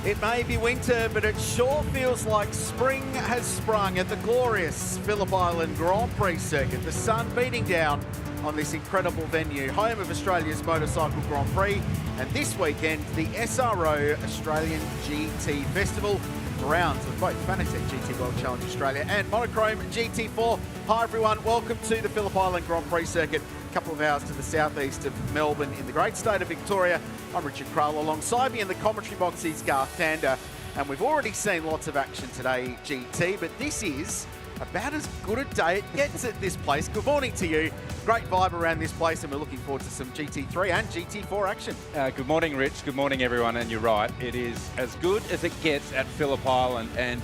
It may be winter, but it sure feels like spring has sprung at the glorious Phillip Island Grand Prix circuit. The sun beating down on this incredible venue, home of Australia's Motorcycle Grand Prix, and this weekend, the SRO Australian GT Festival. Rounds of both Fanatec GT World Challenge Australia and Monochrome GT4. Hi everyone, welcome to the Phillip Island Grand Prix circuit, a couple of hours to the southeast of Melbourne in the great state of Victoria. I'm Richard Krull. Alongside me in the commentary box is Garth Tander, and we've already seen lots of action today, GT, but this is about as good a day it gets at this place. Good morning to you. Great vibe around this place, and we're looking forward to some GT3 and GT4 action. Good morning, Rich. Good morning, everyone. And you're right, it is as good as it gets at Phillip Island. And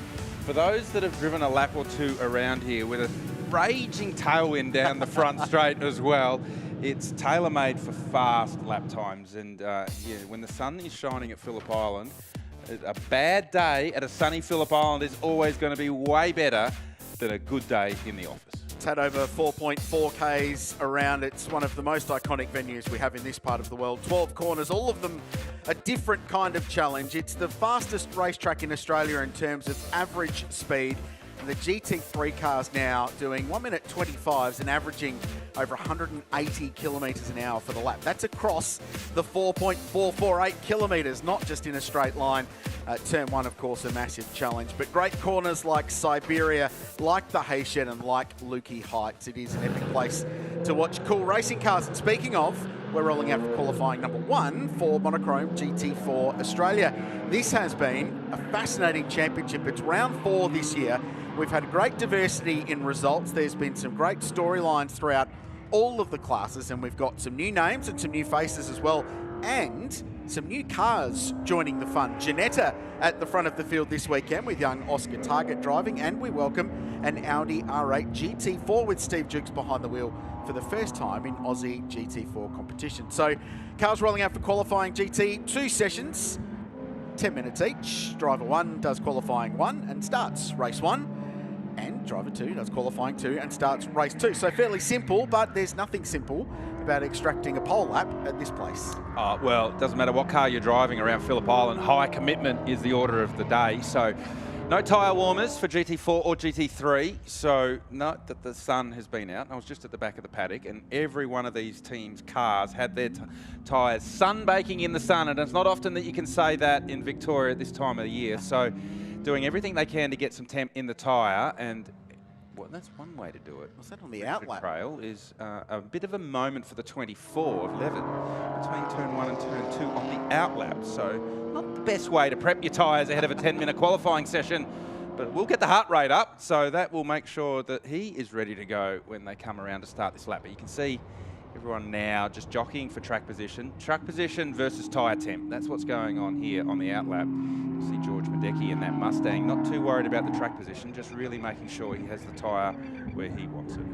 for those that have driven a lap or two around here with a raging tailwind down the front straight as well, it's tailor-made for fast lap times. And yeah, when the sun is shining at Phillip Island, a bad day at a sunny Phillip Island is always going to be way better than a good day in the office. It's had over 4.4 Ks around. It's one of the most iconic venues we have in this part of the world. 12 corners, all of them a different kind of challenge. It's the fastest racetrack in Australia in terms of average speed. And the GT3 cars now doing 1 minute 25s and averaging over 180 kilometres an hour for the lap. That's across the 4.448 kilometres, not just in a straight line. Turn one, of course, a massive challenge. But great corners like Siberia, like the Haitian, and like Lukey Heights. It is an epic place to watch cool racing cars. And speaking of, we're rolling out for qualifying number 1 for Monochrome GT4 Australia. This has been a fascinating championship. It's round 4 this year. We've had great diversity in results. There's been some great storylines throughout all of the classes, and we've got some new names and some new faces as well, and some new cars joining the fun. Ginetta at the front of the field this weekend with young Oscar Target driving, and we welcome an Audi R8 GT4 with Steve Jukes behind the wheel for the first time in Aussie GT4 competition. So cars rolling out for qualifying GT, 2 sessions, 10 minutes each. Driver 1 does qualifying 1 and starts race 1. And driver 2 does qualifying 2 and starts race 2. So fairly simple, but there's nothing simple about extracting a pole lap at this place. Well, it doesn't matter what car you're driving around Phillip Island, high commitment is the order of the day. So no tyre warmers for GT4 or GT3. So note that the sun has been out. I was just at the back of the paddock, and every one of these teams' cars had their tyres sunbaking in the sun. And it's not often that you can say that in Victoria at this time of the year. So doing everything they can to get some temp in the tyre, and well, that's one way to do it. Was that on the outlap? Trail is a bit of a moment for the 24 of Levitt between turn 1 and turn 2 on the outlap. So not the best way to prep your tyres ahead of a 10-minute qualifying session, but we'll get the heart rate up, so that will make sure that he is ready to go when they come around to start this lap. But you can see everyone now just jockeying for track position. Track position versus tyre temp. That's what's going on here on the outlap. You see George Madecki in that Mustang, not too worried about the track position, just really making sure he has the tyre where he wants it.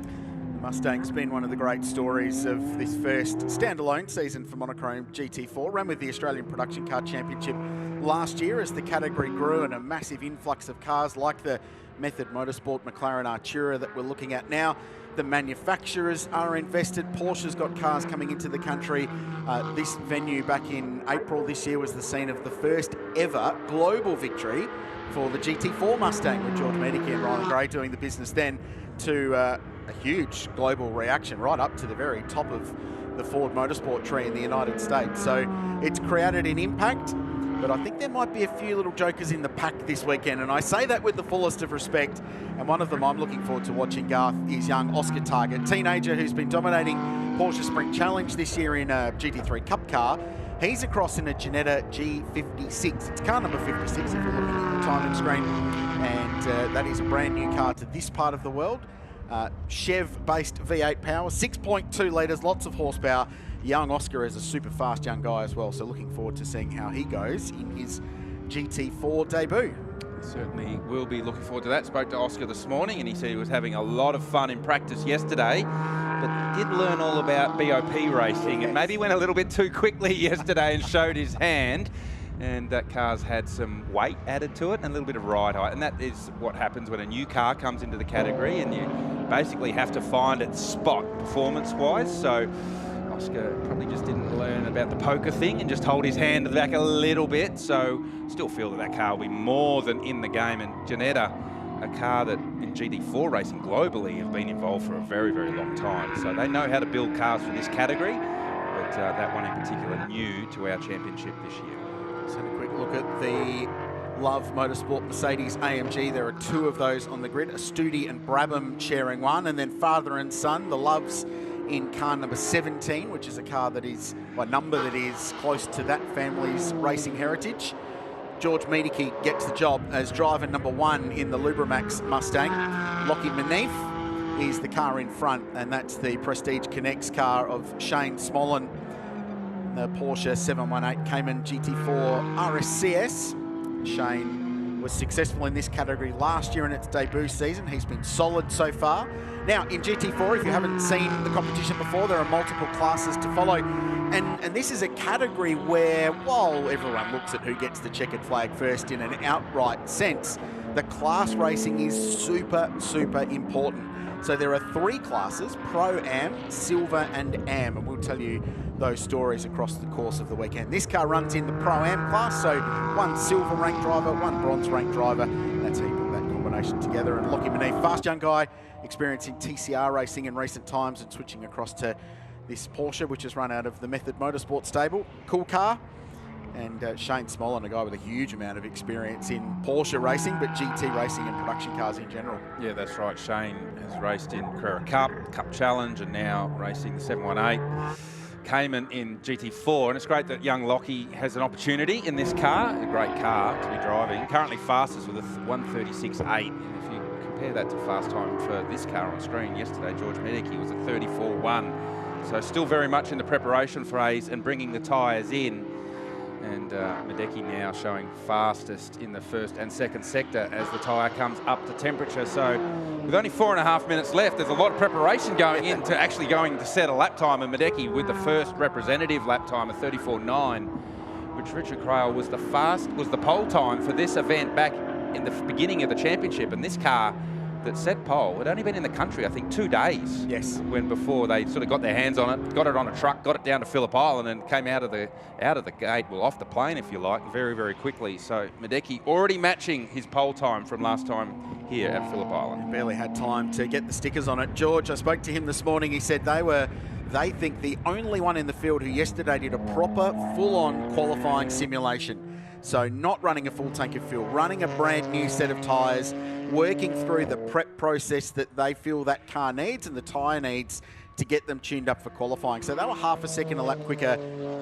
Mustang's been one of the great stories of this first standalone season for Monochrome GT4. Ran with the Australian Production Car Championship last year as the category grew, and a massive influx of cars like the Method Motorsport McLaren Artura that we're looking at now. The manufacturers are invested. Porsche's got cars coming into the country. This venue back in April this year was the scene of the first ever global victory for the GT4 Mustang, with George Madecki and Ryan Gray doing the business then, to a huge global reaction right up to the very top of the Ford Motorsport tree in the United States. So it's created an impact, but I think there might be a few little jokers in the pack this weekend, and I say that with the fullest of respect. And one of them I'm looking forward to watching, Garth, is young Oscar Target, teenager who's been dominating Porsche Sprint Challenge this year in a GT3 Cup car. He's across in a Ginetta G56. It's car number 56 if you're looking at the timing screen, and that is a brand new car to this part of the world. Chev-based V8 power, 6.2 litres, lots of horsepower. Young Oscar is a super fast young guy as well, so looking forward to seeing how he goes in his GT4 debut. Certainly will be looking forward to that. Spoke to Oscar this morning, and he said he was having a lot of fun in practice yesterday, but did learn all about BOP racing, and maybe went a little bit too quickly yesterday and showed his hand. And that car's had some weight added to it and a little bit of ride height, and that is what happens when a new car comes into the category, and you basically have to find its spot performance-wise. So Oscar probably just didn't learn about the poker thing and just hold his hand to the back a little bit. So still feel that that car will be more than in the game. And Ginetta, a car that in GT4 racing globally have been involved for a very, very long time. So they know how to build cars for this category. But that one in particular new to our championship this year. Let's have a quick look at the Love Motorsport Mercedes AMG. There are two of those on the grid, Astudi and Brabham sharing one, and then father and son, the Loves in car number 17, which is a car that is, by number, that is close to that family's racing heritage. George Miedeke gets the job as driver number 1 in the Lubramax Mustang. Lockie Manif is the car in front, and that's the Prestige Connects car of Shane Smollen, the Porsche 718 Cayman GT4 RSCS. Shane was successful in this category last year in its debut season. He's been solid so far. Now, in GT4, if you haven't seen the competition before, there are multiple classes to follow. And this is a category where, while everyone looks at who gets the checkered flag first in an outright sense, the class racing is super, super important. So there are 3 classes, Pro-Am, Silver and Am, and we'll tell you those stories across the course of the weekend. This car runs in the Pro-Am class, so 1 silver ranked driver, 1 bronze ranked driver. That's how you put that combination together. And Lockie Manif, fast young guy, experiencing TCR racing in recent times and switching across to this Porsche, which is run out of the Method Motorsport stable. Cool car. And Shane Smollen, a guy with a huge amount of experience in Porsche racing, but GT racing and production cars in general. Yeah, that's right. Shane has raced in Carrera Cup Challenge, and now racing the 718 Cayman in GT4. And it's great that young Lockie has an opportunity in this car, a great car to be driving. Currently fastest with a 136.8. And if you compare that to fast time for this car on screen yesterday, George Miedeke was a 34.1. So still very much in the preparation phase and bringing the tyres in. And Miedeke now showing fastest in the first and second sector as the tyre comes up to temperature. So with only 4.5 minutes left, there's a lot of preparation going into actually going to set a lap time. And Miedeke with the first representative lap time of 34.9, which Richard Crail was the pole time for this event back in the beginning of the championship. And this car that set pole had only been in the country, I think, 2 days. Yes. When before they sort of got their hands on it, got it on a truck, got it down to Phillip Island, and came out of the gate, well, off the plane, if you like, very, very quickly. So Miedeke already matching his pole time from last time here at Phillip Island. Barely had time to get the stickers on it. George, I spoke to him this morning. He said they think the only one in the field who yesterday did a proper, full-on qualifying simulation. So not running a full tank of fuel, running a brand new set of tyres, working through the prep process that they feel that car needs and the tyre needs to get them tuned up for qualifying. So they were half a second a lap quicker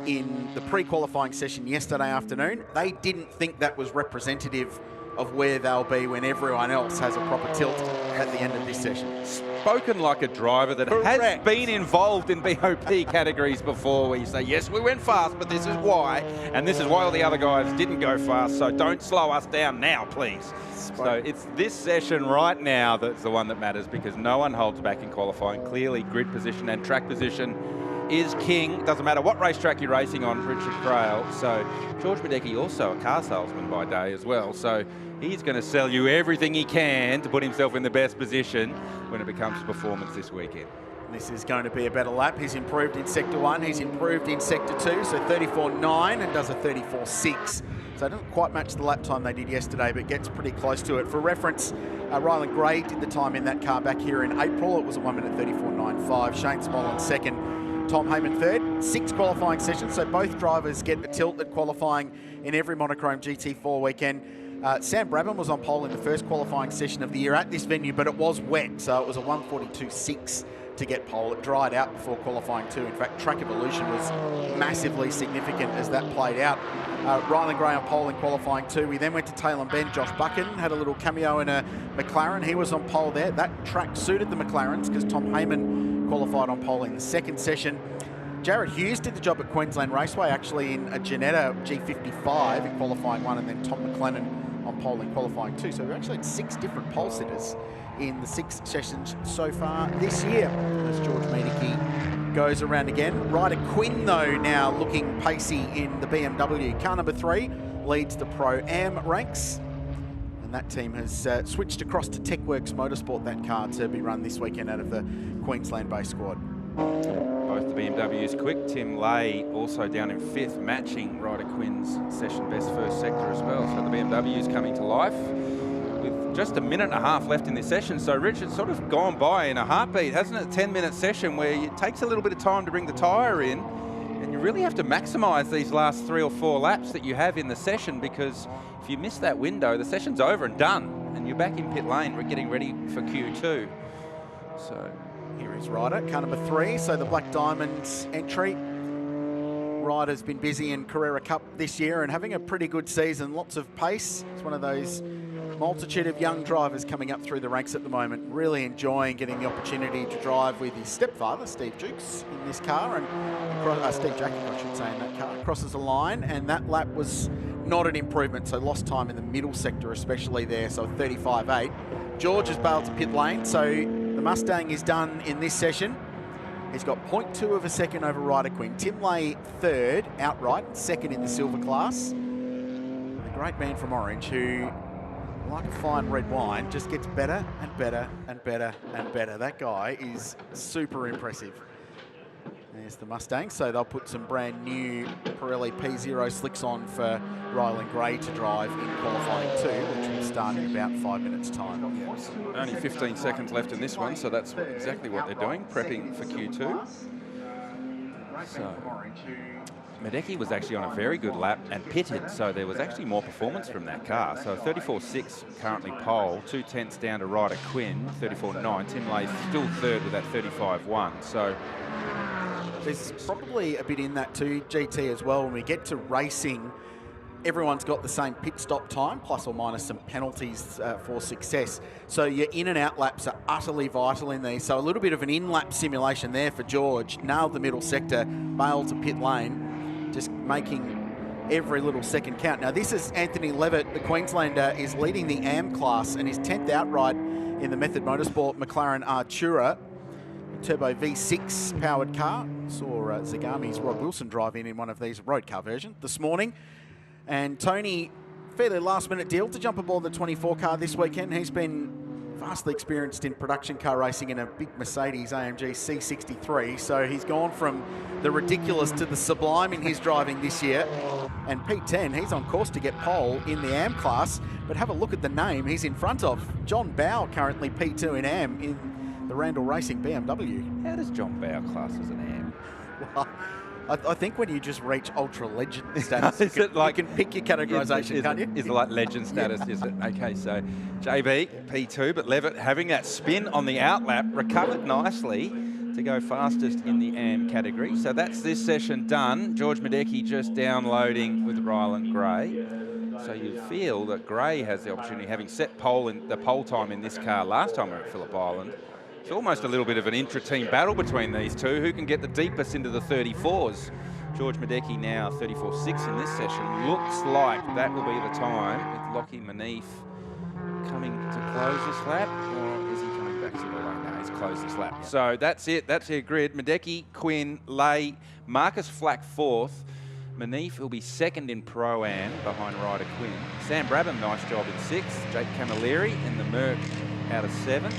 in the pre-qualifying session yesterday afternoon. They didn't think that was representative of where they'll be when everyone else has a proper tilt at the end of this session. Spoken like a driver that has been involved in BOP categories before, where you say, yes, we went fast, but this is why, and this is why all the other guys didn't go fast, so don't slow us down now, please. So it's this session right now that's the one that matters, because no one holds back in qualifying. Clearly, grid position and track position is king. Doesn't matter what racetrack you're racing on, Richard Crail. So George Miedeke, also a car salesman by day as well. So he's going to sell you everything he can to put himself in the best position when it becomes performance this weekend. This is going to be a better lap. He's improved in Sector 1, he's improved in Sector 2, so 34.9 and does a 34.6. So it doesn't quite match the lap time they did yesterday, but gets pretty close to it. For reference, Ryland Gray did the time in that car back here in April. It was a 1 minute 34.95. Shane Smollen second, Tom Heyman third. 6 qualifying sessions, so both drivers get a tilt at qualifying in every Monochrome GT4 weekend. Sam Brabham was on pole in the first qualifying session of the year at this venue, but it was wet, so it was a 1:42.6 to get pole. It dried out before qualifying too. In fact, track evolution was massively significant as that played out. Ryland Gray on pole in qualifying too. We then went to Tail and Bend. Josh Buchan had a little cameo in a McLaren. He was on pole there. That track suited the McLarens because Tom Heyman qualified on pole in the second session. Jared Hughes did the job at Queensland Raceway, actually in a Ginetta G55 in qualifying 1, and then Tom McLennan on pole in qualifying 2. So we've actually had 6 different pole sitters in the 6 sessions so far this year as George Miedeke goes around again. Ryder Quinn, though, now looking pacey in the BMW. Car number 3 leads the Pro-Am ranks, and that team has switched across to TechWorks Motorsport, that car to be run this weekend out of the Queensland-based squad. Both the BMWs quick. Tim Lay also down in 5th, matching Ryder Quinn's session best first sector as well. So the BMW's coming to life with just a minute and a half left in this session. So Rich, it's sort of gone by in a heartbeat, hasn't it? A 10-minute session where it takes a little bit of time to bring the tyre in, and you really have to maximise these last 3 or 4 laps that you have in the session, because if you miss that window, the session's over and done, and you're back in pit lane. We're getting ready for Q2. So here is Ryder, car number 3. So the Black Diamonds entry. Ryder's been busy in Carrera Cup this year and having a pretty good season. Lots of pace. It's one of those multitude of young drivers coming up through the ranks at the moment. Really enjoying getting the opportunity to drive with his stepfather, Steve Jukes, in this car. And Steve Jackett, I should say, in that car. Crosses the line, and that lap was not an improvement. So lost time in the middle sector, especially there. So 35.8. George has bailed to pit lane. So the Mustang is done in this session. He's got 0.2 of a second over Ryder Quinn. Tim Lay 3rd outright, 2nd in the silver class. A great man from Orange who, like a fine red wine, just gets better and better and better and better. That guy is super impressive. There's the Mustang. So they'll put some brand new Pirelli P0 slicks on for Ryland Gray to drive in qualifying 2, which will start in about 5 minutes' time. Only 15 seconds left in this one, so that's exactly what they're doing, prepping for Q2. So Meguiar was actually on a very good lap and pitted, so there was actually more performance from that car. So 34.6 currently pole, 2/10 down to Ryder Quinn, 34.9. Tim Lay still 3rd with that 35.1. So there's probably a bit in that too, GT, as well. When we get to racing, everyone's got the same pit stop time, plus or minus some penalties for success. So your in and out laps are utterly vital in these. So a little bit of an in-lap simulation there for George. Nailed the middle sector, bailed to pit lane, just making every little second count. Now this is Anthony Levitt, the Queenslander, is leading the AM class and his 10th outright in the Method Motorsport McLaren Artura. Turbo V6 powered car. Saw Zagami's Rod Wilson drive in one of these, road car version, this morning. And Tony, fairly last minute deal to jump aboard the 24 car this weekend. He's been vastly experienced in production car racing in a big Mercedes AMG C63. So he's gone from the ridiculous to the sublime in his driving this year. And P10, he's on course to get pole in the AM class. But have a look at the name he's in front of. John Bow, currently P2 in AM in the Randall Racing BMW. how does John Bow class as an AM? Well, I think when you just reach ultra legend status, you can pick your categorisation, can't you? Is it like legend status, is it? Okay, so JB, P2, but Levitt having that spin on the outlap, recovered nicely to go fastest in the AM category. So that's this session done. George Meguiar just downloading with Ryland Gray. So you feel that Gray has the opportunity, having set the pole time in this car last time we were at Phillip Island. It's almost a little bit of an intra-team battle between these two. Who can get the deepest into the 34s? George Meguiar now 34.6 in this session. Looks like that will be the time with Lockie Manif coming to close this lap. Or is he coming back to the lane? No, he's closed this lap. So that's it. That's their grid. Meguiar, Quinn, Lay, Marcus Flack 4th. Manif will be 2nd in Pro-Am behind Ryder Quinn. Sam Brabham, nice job in 6th. Jake Camilleri in the Merc out of 7th.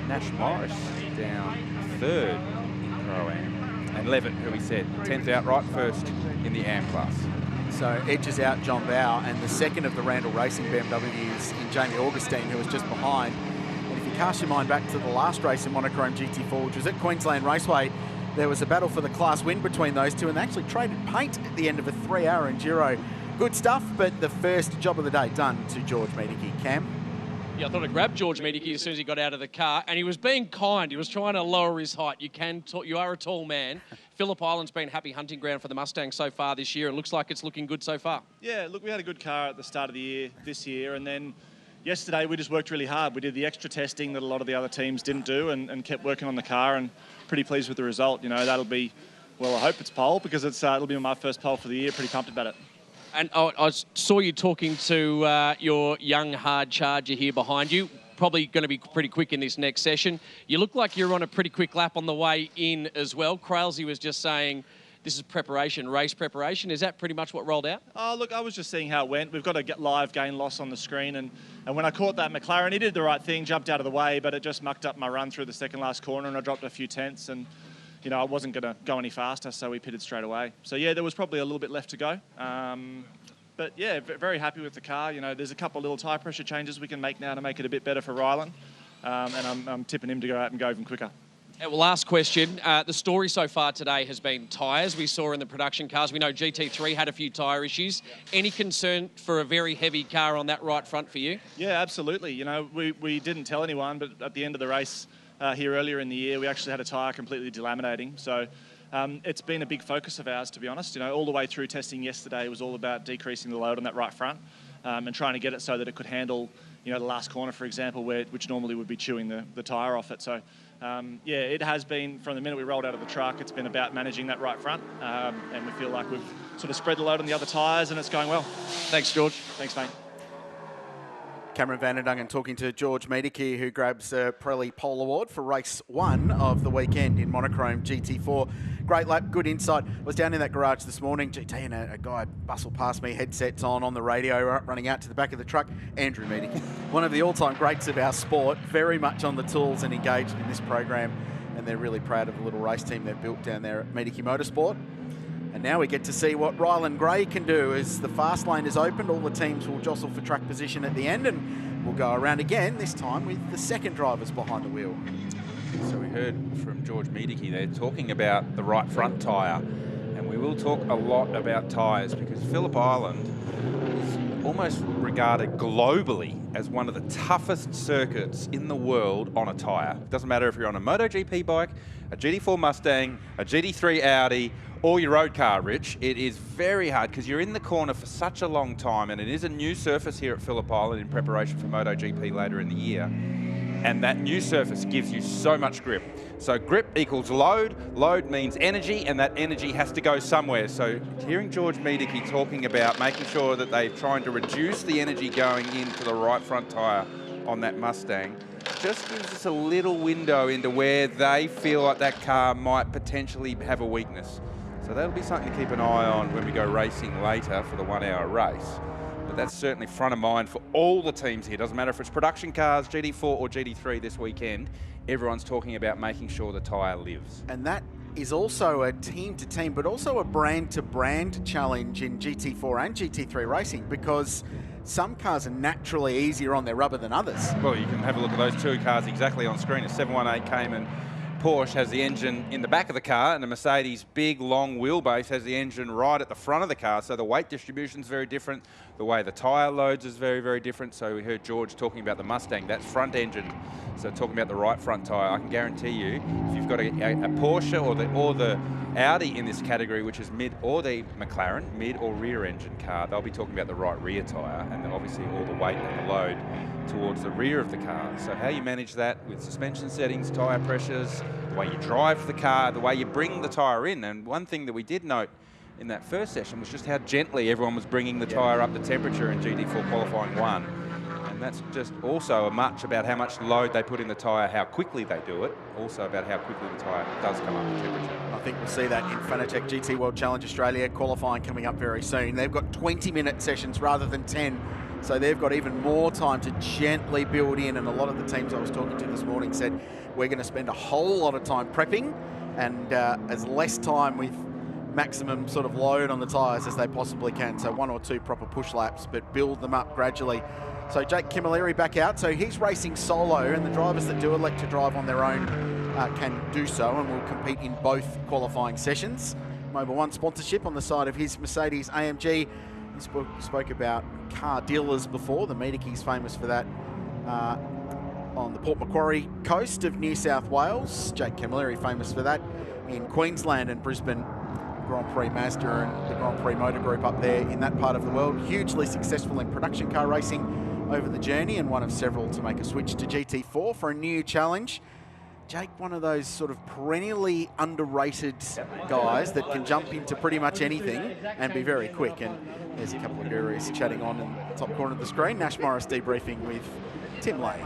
Nash Morris down 3rd in Pro-Am. And Levitt, who we said, 10th outright, 1st in the AM class. So edges out John Bow, and the 2nd of the Randall Racing BMWs in Jamie Augustine, who was just behind. And if you cast your mind back to the last race in Monochrome GT4, which was at Queensland Raceway, there was a battle for the class win between those two, and they actually traded paint at the end of a 3-hour enduro. Good stuff, but the first job of the day done to George Meguiar. Cam? Yeah, I thought I'd grab George Meguiar as soon as he got out of the car, and he was being kind. He was trying to lower his height. You are a tall man. Phillip Island's been happy hunting ground for the Mustang so far this year. It looks like it's looking good so far. Yeah, look, we had a good car at the start of the year, this year, and then yesterday we just worked really hard. We did the extra testing that a lot of the other teams didn't do, and kept working on the car, and pretty pleased with the result. You know, that'll be, well, I hope it's pole, because it'll be my first pole for the year. Pretty pumped about it. And I saw you talking to your young hard charger here behind you. Probably going to be pretty quick in this next session. You look like you're on a pretty quick lap on the way in as well. Crailsey was just saying this is preparation, race preparation. Is that pretty much what rolled out? Oh, look, I was just seeing how it went. We've got a live gain loss on the screen, and when I caught that McLaren, he did the right thing, jumped out of the way, but it just mucked up my run through the second last corner, and I dropped a few tenths, and I wasn't going to go any faster, so we pitted straight away. So yeah, there was probably a little bit left to go. But yeah, very happy with the car. There's a couple of little tyre pressure changes we can make now to make it a bit better for Rylan, and I'm tipping him to go out and go even quicker. Well, last question. The story so far today has been tyres. We saw in the production cars. We know GT3 had a few tyre issues. Any concern for a very heavy car on that right front for you? Yeah, absolutely. We didn't tell anyone, but at the end of the race here earlier in the year, we actually had a tyre completely delaminating. So it's been a big focus of ours, to be honest. All the way through testing yesterday was all about decreasing the load on that right front and trying to get it so that it could handle, the last corner, for example, which normally would be chewing the tyre off it. So yeah, it has been, from the minute we rolled out of the truck, it's been about managing that right front, and we feel like we've sort of spread the load on the other tyres, and it's going well. Thanks, George. Thanks, mate. Cameron Vanderdunger talking to George Meadickey, who grabs a Pirelli Pole Award for race 1 of the weekend in Monochrome GT4. Great lap, good insight. I was down in that garage this morning, GT, and a guy bustled past me, headsets on the radio, running out to the back of the truck. Andrew Meadickey, one of the all-time greats of our sport, very much on the tools and engaged in this program, and they're really proud of the little race team they've built down there at Meadickey Motorsport. And now we get to see what Rylan Gray can do as the fast lane is opened. All the teams will jostle for track position at the end, and we'll go around again, this time with the second drivers behind the wheel. So we heard from George Meadickey there talking about the right front tyre, and we will talk a lot about tyres because Phillip Island is almost regarded globally as one of the toughest circuits in the world on a tyre. It doesn't matter if you're on a MotoGP bike, a GT4 Mustang, a GT3 Audi, or your road car, Rich. It is very hard because you're in the corner for such a long time, and it is a new surface here at Phillip Island in preparation for MotoGP later in the year. And that new surface gives you so much grip. So grip equals load, load means energy, and that energy has to go somewhere. So hearing George Meadickey talking about making sure that they're trying to reduce the energy going into the right front tyre on that Mustang just gives us a little window into where they feel like that car might potentially have a weakness. So that'll be something to keep an eye on when we go racing later for the 1 hour race. But that's certainly front of mind for all the teams here. Doesn't matter if it's production cars, GT4 or GT3 this weekend, everyone's talking about making sure the tyre lives. And that is also a team-to-team, but also a brand-to-brand challenge in GT4 and GT3 racing, because some cars are naturally easier on their rubber than others. Well, you can have a look at those two cars exactly on screen. A 718 Cayman Porsche has the engine in the back of the car, and the Mercedes big long wheelbase has the engine right at the front of the car. So the weight distribution is very different. The way the tyre loads is very, very different. So we heard George talking about the Mustang, that's front engine. So talking about the right front tyre, I can guarantee you, if you've got a Porsche or the Audi in this category, which is mid, or the McLaren, mid or rear engine car, they'll be talking about the right rear tyre, and then obviously all the weight and the load towards the rear of the car. So how you manage that with suspension settings, tyre pressures, the way you drive the car, the way you bring the tyre in. And one thing that we did note in that first session was just how gently everyone was bringing the tyre up to temperature in GT4 qualifying 1. And that's just also much about how much load they put in the tyre, how quickly they do it, also about how quickly the tyre does come up to temperature. I think we'll see that in Fanatec GT World Challenge Australia qualifying coming up very soon. They've got 20-minute sessions rather than 10. So they've got even more time to gently build in, and a lot of the teams I was talking to this morning said we're going to spend a whole lot of time prepping and as less time with maximum sort of load on the tyres as they possibly can. So 1 or 2 proper push laps, but build them up gradually. So Jake Camilleri back out. So he's racing solo, and the drivers that do elect to drive on their own can do so and will compete in both qualifying sessions. Mobil 1 sponsorship on the side of his Mercedes AMG. He spoke about car dealers before. The Meadickeys famous for that on the Port Macquarie coast of New South Wales. Jake Camilleri famous for that in Queensland and Brisbane. Grand Prix Mazda and the Grand Prix Motor Group up there in that part of the world. Hugely successful in production car racing over the journey, and one of several to make a switch to GT4 for a new challenge. Jake, one of those sort of perennially underrated guys that can jump into pretty much anything and be very quick. And there's a couple of gurus chatting on in the top corner of the screen. Nash Morris debriefing with Tim Lay.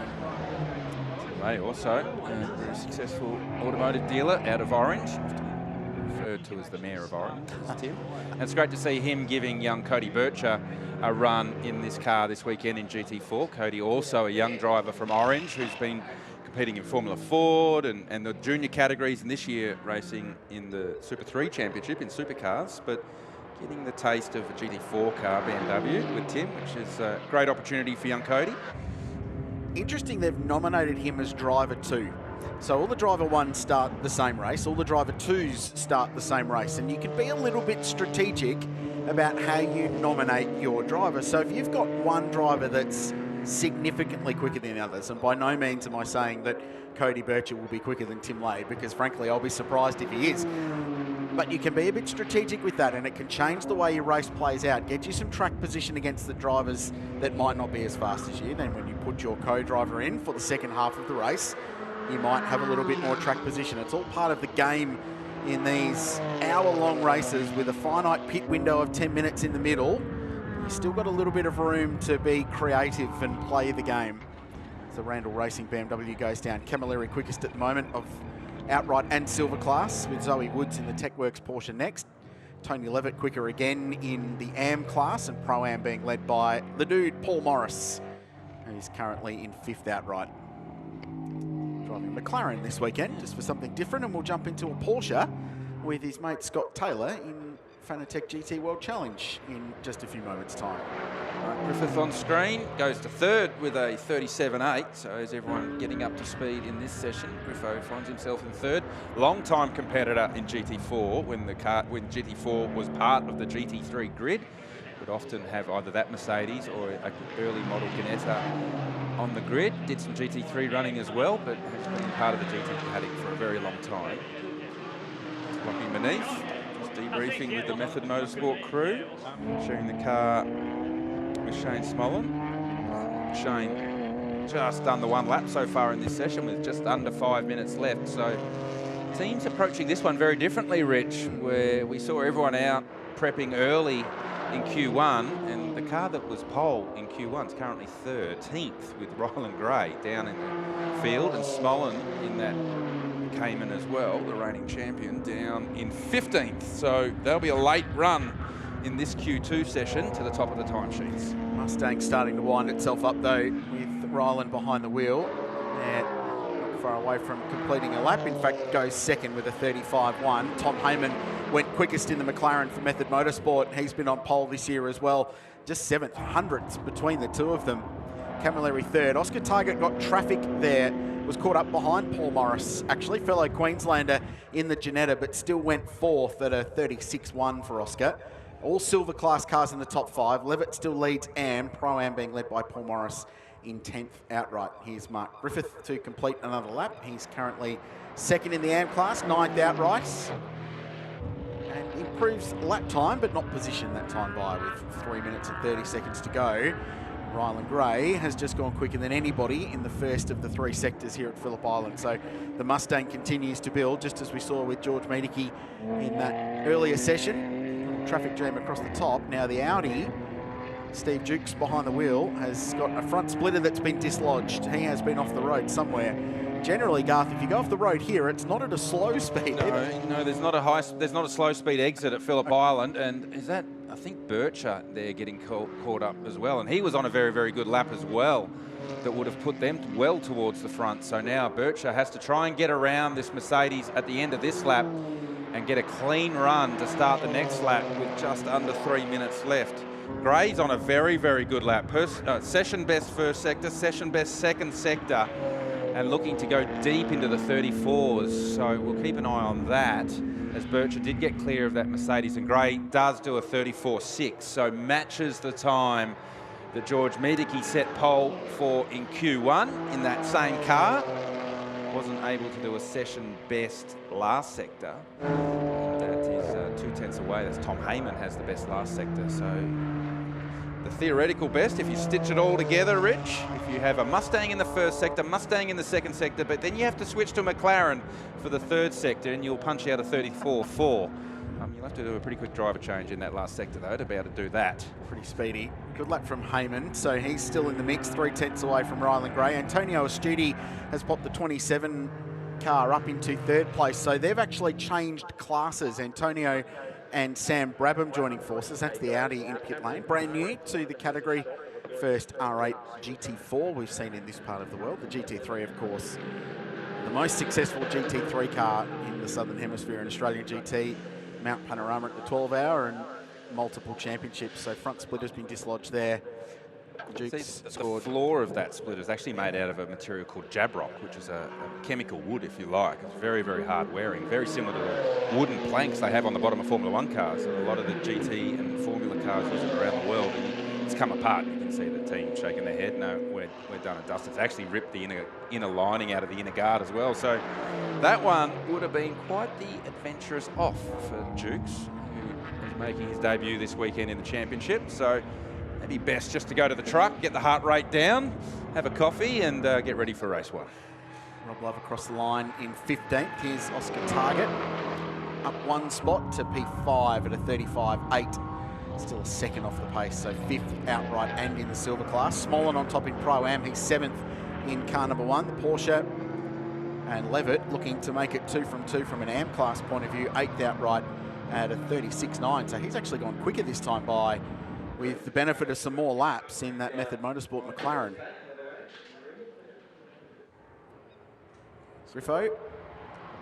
Tim Lay also a very successful automotive dealer out of Orange. We've heard to as the Mayor of Orange, is Tim. And it's great to see him giving young Cody Bircher a run in this car this weekend in GT4. Cody, also a young driver from Orange, who's been competing in Formula Ford and the junior categories, and this year racing in the Super 3 Championship in supercars, but getting the taste of a GT4 car, BMW, with Tim, which is a great opportunity for young Cody. Interesting, they've nominated him as driver 2. So all the driver 1s start the same race, all the driver 2s start the same race, and you can be a little bit strategic about how you nominate your driver. So if you've got one driver that's significantly quicker than the others, and by no means am I saying that Cody Bircher will be quicker than Tim Lay, because frankly I'll be surprised if he is, but you can be a bit strategic with that, and it can change the way your race plays out, get you some track position against the drivers that might not be as fast as you. Then when you put your co-driver in for the second half of the race, you might have a little bit more track position. It's all part of the game in these hour-long races with a finite pit window of 10 minutes in the middle. You've still got a little bit of room to be creative and play the game. As the Randall Racing BMW goes down, Camilleri quickest at the moment of outright and silver class, with Zoe Woods in the TechWorks Porsche next. Tony Levitt quicker again in the AM class, and Pro-Am being led by the dude Paul Morris, who's currently in 5th outright. Driving McLaren this weekend, just for something different, and we'll jump into a Porsche with his mate Scott Taylor in Fanatec GT World Challenge in just a few moments' time. Griffith on screen goes to 3rd with a 37.8. So is everyone getting up to speed in this session? Griffo finds himself in 3rd. Long-time competitor in GT4 when GT4 was part of the GT3 grid. Would often have either that Mercedes or an early model Ginetta on the grid. Did some GT3 running as well, but has been part of the GT paddock for a very long time. Locking beneath, just debriefing with the Method Motorsport crew, sharing the car with Shane Smollen. Shane just done the 1 lap so far in this session with just under 5 minutes left. So teams approaching this one very differently, Rich, where we saw everyone out prepping early in Q1, and the car that was pole in Q1 is currently 13th with Ryland Gray down in the field, and Smollen in that Cayman as well, the reigning champion, down in 15th. So there'll be a late run in this Q2 session to the top of the timesheets. Mustang starting to wind itself up though, with Ryland behind the wheel, and not far away from completing a lap. In fact, goes 2nd with a 35.1. Tom Heyman went quickest in the McLaren for Method Motorsport. He's been on pole this year as well. Just 7th, hundredths between the two of them. Camilleri 3rd. Oscar Target got traffic there. Was caught up behind Paul Morris, actually, fellow Queenslander in the Ginetta, but still went 4th at a 36.1 for Oscar. All silver class cars in the top 5. Levitt still leads AM, Pro-Am being led by Paul Morris in 10th outright. Here's Mark Griffith to complete another lap. He's currently 2nd in the AM class, 9th outright. And improves lap time, but not position that time by, with 3 minutes and 30 seconds to go. Ryland Gray has just gone quicker than anybody in the first of the 3 sectors here at Phillip Island. So the Mustang continues to build, just as we saw with George Miedeke in that earlier session. Traffic jam across the top. Now the Audi, Steve Jukes behind the wheel, has got a front splitter that's been dislodged. He has been off the road somewhere. Generally, Garth, if you go off the road here, it's not at a slow speed. No, there's not a slow speed exit at Phillip Island, and is that, I think, Bircher there getting caught up as well, and he was on a very, very good lap as well that would have put them well towards the front. So now Bircher has to try and get around this Mercedes at the end of this lap and get a clean run to start the next lap with just under 3 minutes left. Gray's on a very, very good lap. Session best first sector, session best second sector, and looking to go deep into the 34s. So we'll keep an eye on that, as Bircher did get clear of that Mercedes, and Gray does do a 34.6, so matches the time that George Miedeke set pole for in Q1 in that same car. Wasn't able to do a session best last sector. That is 2/10 away. That's Tom Heyman has the best last sector. So the theoretical best, if you stitch it all together, Rich, if you have a Mustang in the first sector, Mustang in the second sector, but then you have to switch to McLaren for the third sector, and you'll punch out a 34.4. You'll have to do a pretty quick driver change in that last sector, though, to be able to do that. Pretty speedy. Good lap from Heyman. So he's still in the mix, 3/10 away from Ryland Gray. Antonio Astudi has popped the 27 car up into third place. So they've actually changed classes. Antonio and Sam Brabham joining forces. That's the Audi in pit lane. Brand new to the category. First R8 GT4 we've seen in this part of the world. The GT3, of course, the most successful GT3 car in the Southern Hemisphere in Australian GT. Mount Panorama at the 12-hour and multiple championships. So front splitter's been dislodged there. Jukes the scored. floor of that splitter is actually made out of a material called jabrock, which is a chemical wood, if you like. It's very, very hard wearing, very similar to the wooden planks they have on the bottom of Formula 1 cars. And a lot of the GT and Formula cars use it around the world. And it's come apart. You can see the team shaking their head. No, we're done and dusted. It's actually ripped the inner lining out of the inner guard as well. So that one would have been quite the adventurous off for Jukes, who is making his debut this weekend in the championship. So maybe best just to go to the truck, get the heart rate down, have a coffee, and get ready for race one. Rob Love across the line in 15th. Here's Oscar Target, up one spot to P5 at a 35.8. Still a second off the pace, so 5th outright and in the silver class. Smollen on top in Pro-Am, he's 7th in car number 1, the Porsche. And Levitt looking to make it 2 from 2 from an AM class point of view, 8th outright at a 36.9. So he's actually gone quicker this time by, with the benefit of some more laps in that Method Motorsport McLaren. Griffo,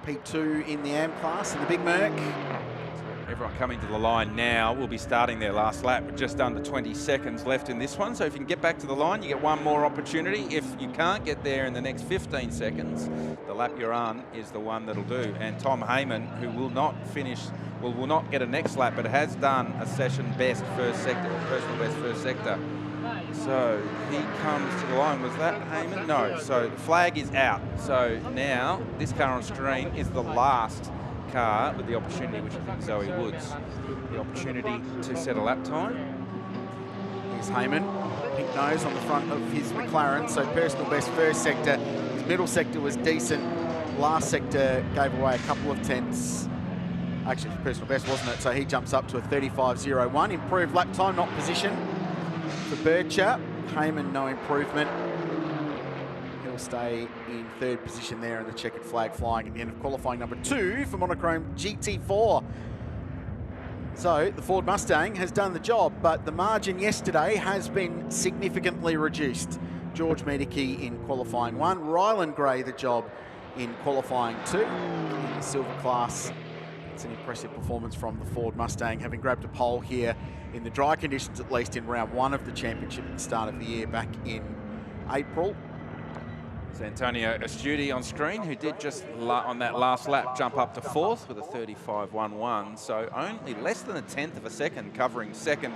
P2 in the AM class in the Big Merc. Everyone coming to the line now will be starting their last lap with just under 20 seconds left in this one. So if you can get back to the line, you get one more opportunity. If you can't get there in the next 15 seconds, the lap you're on is the one that'll do. And Tom Heyman, who will not finish, will not get a next lap, but has done a session best first sector, or personal best first sector. So he comes to the line. Was that Heyman? No. So the flag is out. So now this car on screen is the last car with the opportunity, which I think Zoe Woods, the opportunity to set a lap time. Here's Heyman, pink nose on the front of his McLaren, so personal best first sector. His middle sector was decent. Last sector gave away a couple of tenths. Actually, personal best, wasn't it? So he jumps up to a 35.01. Improved lap time, not position. For Bircher, Heyman, no improvement. He'll stay in third position there, and the checkered flag flying at the end of qualifying number 2 for Monochrome GT4. So the Ford Mustang has done the job, but the margin yesterday has been significantly reduced. George Medicke in qualifying 1, Ryland Gray the job in qualifying 2. In the silver class, it's an impressive performance from the Ford Mustang, having grabbed a pole here in the dry conditions, at least in round 1 of the championship at the start of the year back in April. It's Antonio Astudi on screen, who did just on that last lap jump up to 4th with a 35.11. So only less than a tenth of a second, covering 2nd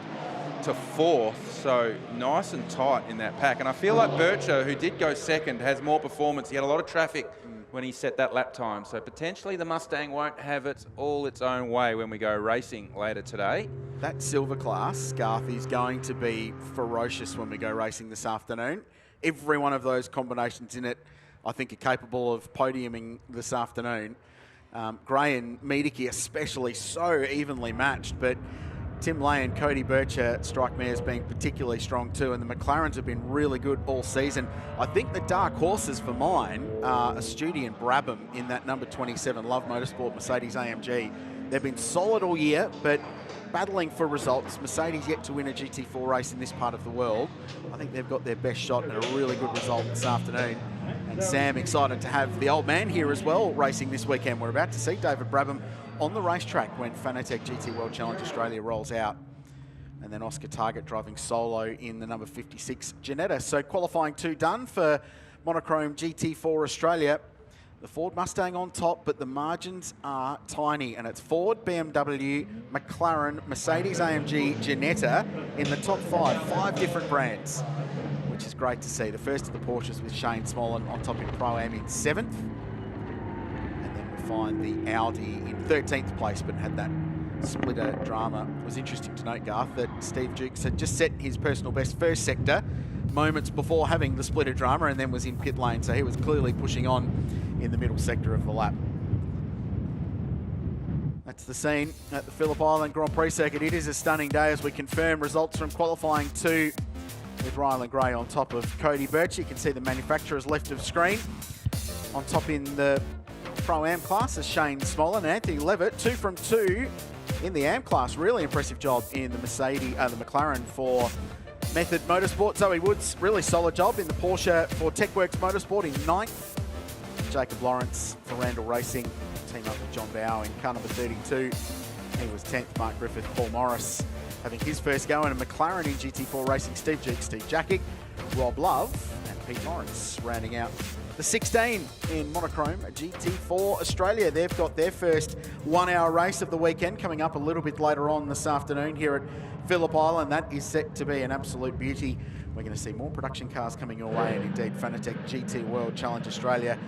to 4th. So nice and tight in that pack. And I feel like Bircher, who did go 2nd, has more performance. He had a lot of traffic when he set that lap time. So potentially the Mustang won't have it all its own way when we go racing later today. That silver class, Garth, is going to be ferocious when we go racing this afternoon. Every one of those combinations in it, I think, are capable of podiuming this afternoon. Gray and Medicke especially so evenly matched, but Tim Lay and Cody Bircher strike me as being particularly strong too, and the McLarens have been really good all season. I think the dark horses for mine are Astudi and Brabham in that number 27 Love Motorsport Mercedes AMG. They've been solid all year, but battling for results. Mercedes yet to win a GT4 race in this part of the world. I think they've got their best shot at a really good result this afternoon. And Sam excited to have the old man here as well racing this weekend. We're about to see David Brabham on the racetrack when Fanatec GT World Challenge Australia rolls out. And then Oscar Target driving solo in the number 56 Ginetta. So qualifying 2 done for Monochrome GT4 Australia. The Ford Mustang on top, but the margins are tiny, and it's Ford, BMW, McLaren, Mercedes AMG, Ginetta in the top 5 different brands, which is great to see. The first of the Porsches with Shane Smollen on top in Pro-Am in 7th, and then we find the Audi in 13th place, but had that splitter drama. It was interesting to note, Garth, that Steve Jukes had just set his personal best first sector moments before having the splitter drama, and then was in pit lane, so he was clearly pushing on in the middle sector of the lap. That's the scene at the Phillip Island Grand Prix circuit. It is a stunning day as we confirm results from qualifying 2 with Ryland Gray on top of Cody Birch. You can see the manufacturers left of screen. On top in the Pro-Am class is Shane Smollen and Anthony Levitt, 2 from 2 in the Am class. Really impressive job in the the McLaren for Method Motorsport. Zoe Woods, really solid job in the Porsche for TechWorks Motorsport in 9th. Jacob Lawrence for Randall Racing, team up with John Bow in car number 32. He was 10th. Mark Griffith, Paul Morris having his first go, and a McLaren in GT4 Racing, Steve Jeek, Steve Jackick, Rob Love and Pete Lawrence rounding out the 16 in Monochrome GT4 Australia. They've got their first 1 hour race of the weekend coming up a little bit later on this afternoon here at Phillip Island. That is set to be an absolute beauty. We're going to see more production cars coming your way, and indeed Fanatec GT World Challenge Australia.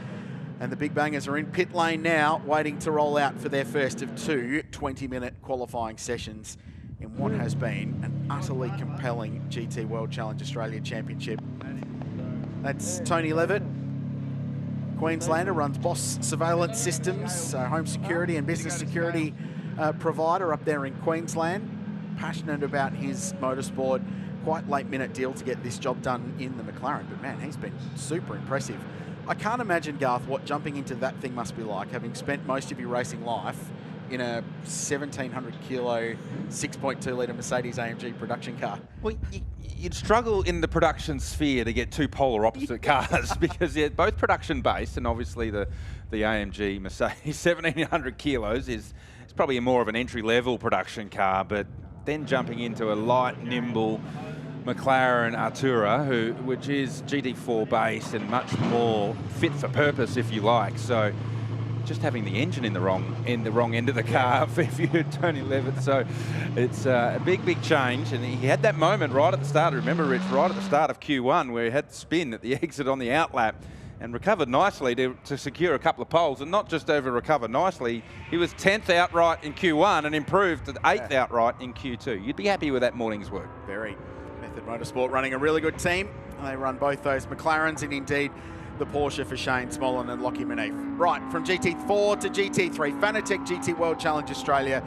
And the big bangers are in pit lane now, waiting to roll out for their first of 2 20-minute qualifying sessions in what has been an utterly compelling GT World Challenge Australia Championship. That's Tony Levitt, Queenslander, runs Boss Surveillance Systems, home security and business security provider up there in Queensland. Passionate about his motorsport. Quite late minute deal to get this job done in the McLaren, but man, he's been super impressive. I can't imagine, Garth, what jumping into that thing must be like, having spent most of your racing life in a 1,700 kilo, 6.2 litre Mercedes AMG production car. Well, you'd struggle in the production sphere to get two polar opposite cars because they're both production based, and obviously the AMG Mercedes 1,700 kilos is probably more of an entry level production car, but then jumping into a light, nimble McLaren Artura, which is GT4 based and much more fit for purpose, if you like. So just having the engine in the wrong end of the car for you, Tony Levitt. So it's a big change, and he had that moment right at the start. Remember, Rich, right at the start of Q1 where he had the spin at the exit on the outlap and recovered nicely to secure a couple of poles, and not just over recover nicely. He was 10th outright in Q1 and improved to 8th outright in Q2. You'd be happy with that morning's work. Very. Method Motorsport running a really good team. They run both those McLarens and indeed the Porsche for Shane Smollen and Lockie Manif. Right, from GT4 to GT3, Fanatec GT World Challenge Australia.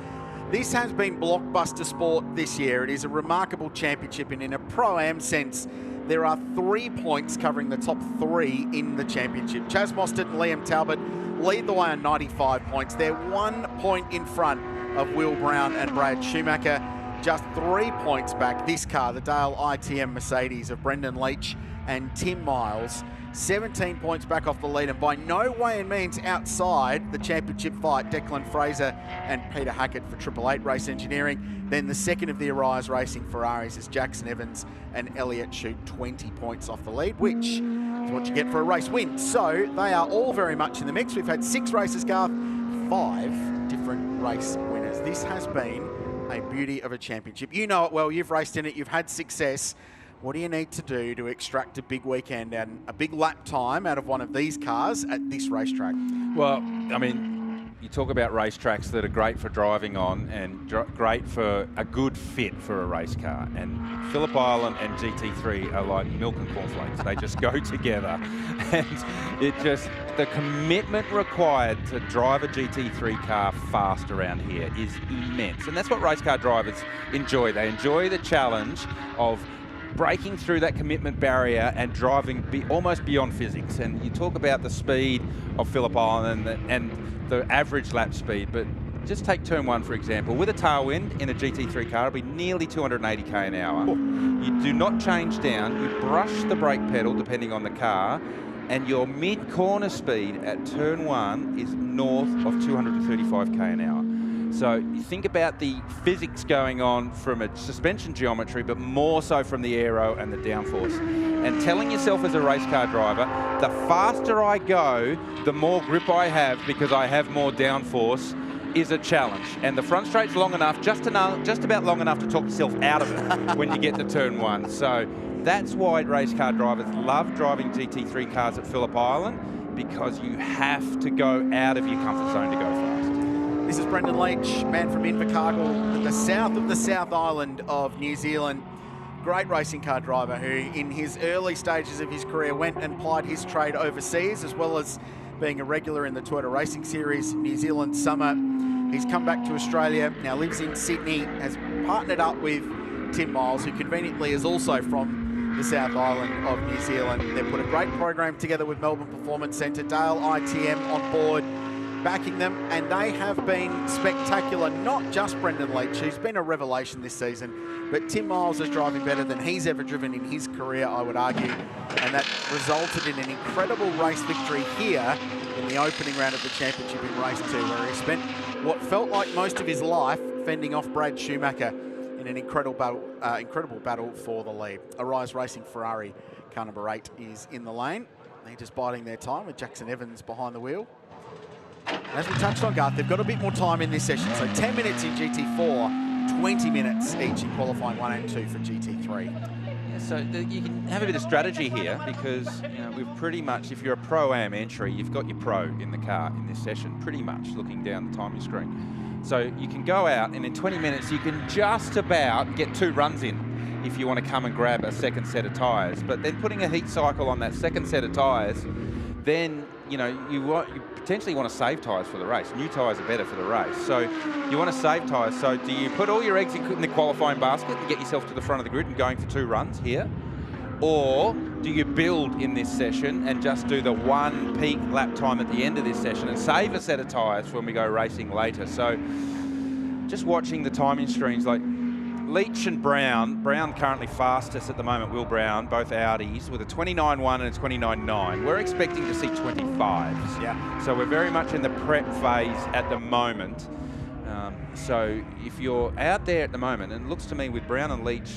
This has been blockbuster sport this year. It is a remarkable championship, and in a Pro-Am sense, there are 3 points covering the top 3 in the championship. Chaz Mostert and Liam Talbot lead the way on 95 points. They're 1 point in front of Will Brown and Brad Schumacher. Just 3 points back, this car, the Dale ITM Mercedes of Brendan Leach and Tim Miles. 17 points back off the lead, and by no way and means outside the championship fight, Declan Fraser and Peter Hackett for 888 Race Engineering. Then the second of the Arise Racing Ferraris is Jackson Evans and Elliott Shute, 20 points off the lead, which is what you get for a race win. So they are all very much in the mix. We've had 6 races, Garth, 5 different race winners. This has been a beauty of a championship. You know it well, you've raced in it, you've had success. What do you need to do to extract a big weekend and a big lap time out of one of these cars at this racetrack? Well, I mean, you talk about racetracks that are great for driving on and great for a good fit for a race car. And Phillip Island and GT3 are like milk and cornflakes. They just go together. And the commitment required to drive a GT3 car fast around here is immense. And that's what race car drivers enjoy. They enjoy the challenge of breaking through that commitment barrier and driving almost beyond physics. And you talk about the speed of Phillip Island and the average lap speed, but just take turn 1 for example. With a tailwind in a GT3 car, it'll be nearly 280k an hour. You do not change down, you brush the brake pedal depending on the car, and your mid-corner speed at turn 1 is north of 235k an hour. So you think about the physics going on from a suspension geometry, but more so from the aero and the downforce. And telling yourself as a race car driver, the faster I go, the more grip I have because I have more downforce, is a challenge. And the front straight's long enough, just about long enough to talk yourself out of it when you get to turn 1. So that's why race car drivers love driving GT3 cars at Phillip Island, because you have to go out of your comfort zone to go fast. This is Brendan Leach, man from Invercargill, in the south of the South Island of New Zealand. Great racing car driver who, in his early stages of his career, went and plied his trade overseas, as well as being a regular in the Toyota Racing Series New Zealand Summer. He's come back to Australia, now lives in Sydney, has partnered up with Tim Miles, who conveniently is also from the South Island of New Zealand. They've put a great program together with Melbourne Performance Centre, Dale ITM on board. backing them, and they have been spectacular. Not just Brendan Leach, who's been a revelation this season, but Tim Miles is driving better than he's ever driven in his career, I would argue, and that resulted in an incredible race victory here in the opening round of the championship in race 2, where he spent what felt like most of his life fending off Brad Schumacher in an incredible battle for the lead. Arise Racing Ferrari, car number 8, is in the lane. They're just biding their time with Jackson Evans behind the wheel. And as we touched on, Garth, they've got a bit more time in this session. So 10 minutes in GT4, 20 minutes each in qualifying 1 and 2 for GT3. Yeah, so you can have a bit of strategy here because, you know, we've pretty much, if you're a Pro-Am entry, you've got your Pro in the car in this session, pretty much looking down the timing screen. So you can go out and in 20 minutes you can just about get 2 runs in if you want to come and grab a second set of tyres. But then putting a heat cycle on that second set of tyres, then you know you potentially want to save tyres for the race. New tyres are better for the race. So you want to save tyres. So do you put all your eggs in the qualifying basket and get yourself to the front of the grid and going for 2 runs here? Or do you build in this session and just do the 1 peak lap time at the end of this session and save a set of tyres when we go racing later? So just watching the timing screens, like Leach and Brown currently fastest at the moment, Will Brown, both Audis, with a 29.1 and a 29.9. We're expecting to see 25s. Yeah. So we're very much in the prep phase at the moment. So if you're out there at the moment, and it looks to me with Brown and Leach,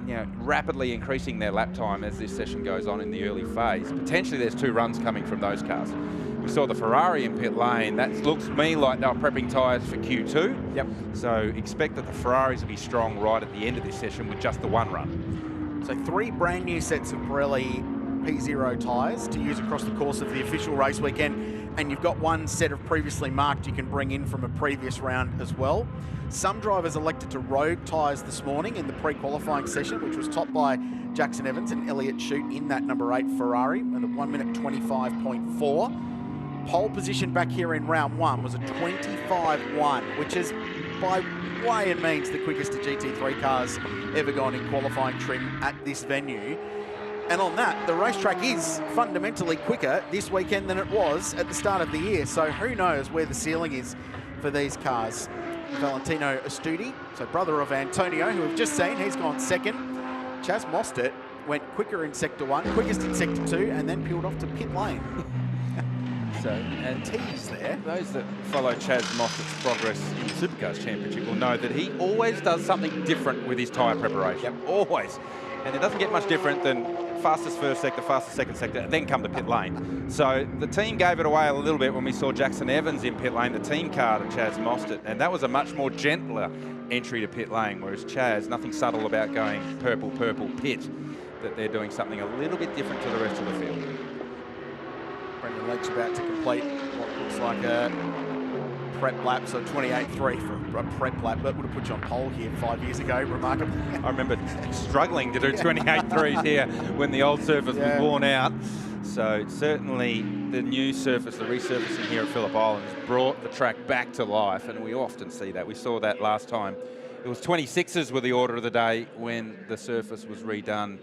you know, rapidly increasing their lap time as this session goes on in the early phase. Potentially there's 2 runs coming from those cars. We saw the Ferrari in pit lane. That looks to me like they were prepping tyres for Q2. Yep. So expect that the Ferraris will be strong right at the end of this session with just the 1 run. So 3 brand new sets of Pirelli P0 tyres to use across the course of the official race weekend. And you've got 1 set of previously marked you can bring in from a previous round as well. Some drivers elected to rogue tyres this morning in the pre-qualifying session, which was topped by Jackson Evans and Elliott Shute in that number 8 Ferrari with a 1 minute 25.4. Pole position back here in round 1 was a 25.1, which is by way and means the quickest of GT3 cars ever gone in qualifying trim at this venue. And on that, the racetrack is fundamentally quicker this weekend than it was at the start of the year. So who knows where the ceiling is for these cars. Valentino Astudi, so brother of Antonio, who we've just seen, he's gone second. Chaz Mostert went quicker in Sector 1, quickest in Sector 2, and then peeled off to pit lane. So, and Tease there. those that follow Chaz Mostert's progress in the Supercars Championship will know that he always does something different with his tyre preparation. Yep. Always. And it doesn't get much different than fastest first sector, fastest second sector, then come to pit lane. So the team gave it away a little bit when we saw Jackson Evans in pit lane, the team car to Chaz Mostert, and that was a much more gentler entry to pit lane, whereas Chaz, nothing subtle about going purple, purple, pit, that they're doing something a little bit different to the rest of the field. Brendan Leach about to complete what looks like a prep lap, so 28.3 for a prep lap. That would have put you on pole here 5 years ago, remarkably. I remember struggling to do 28.3s here when the old surface was worn out. So certainly the new surface, the resurfacing here at Phillip Island has brought the track back to life, and we often see that. We saw that last time. It was 26s were the order of the day when the surface was redone.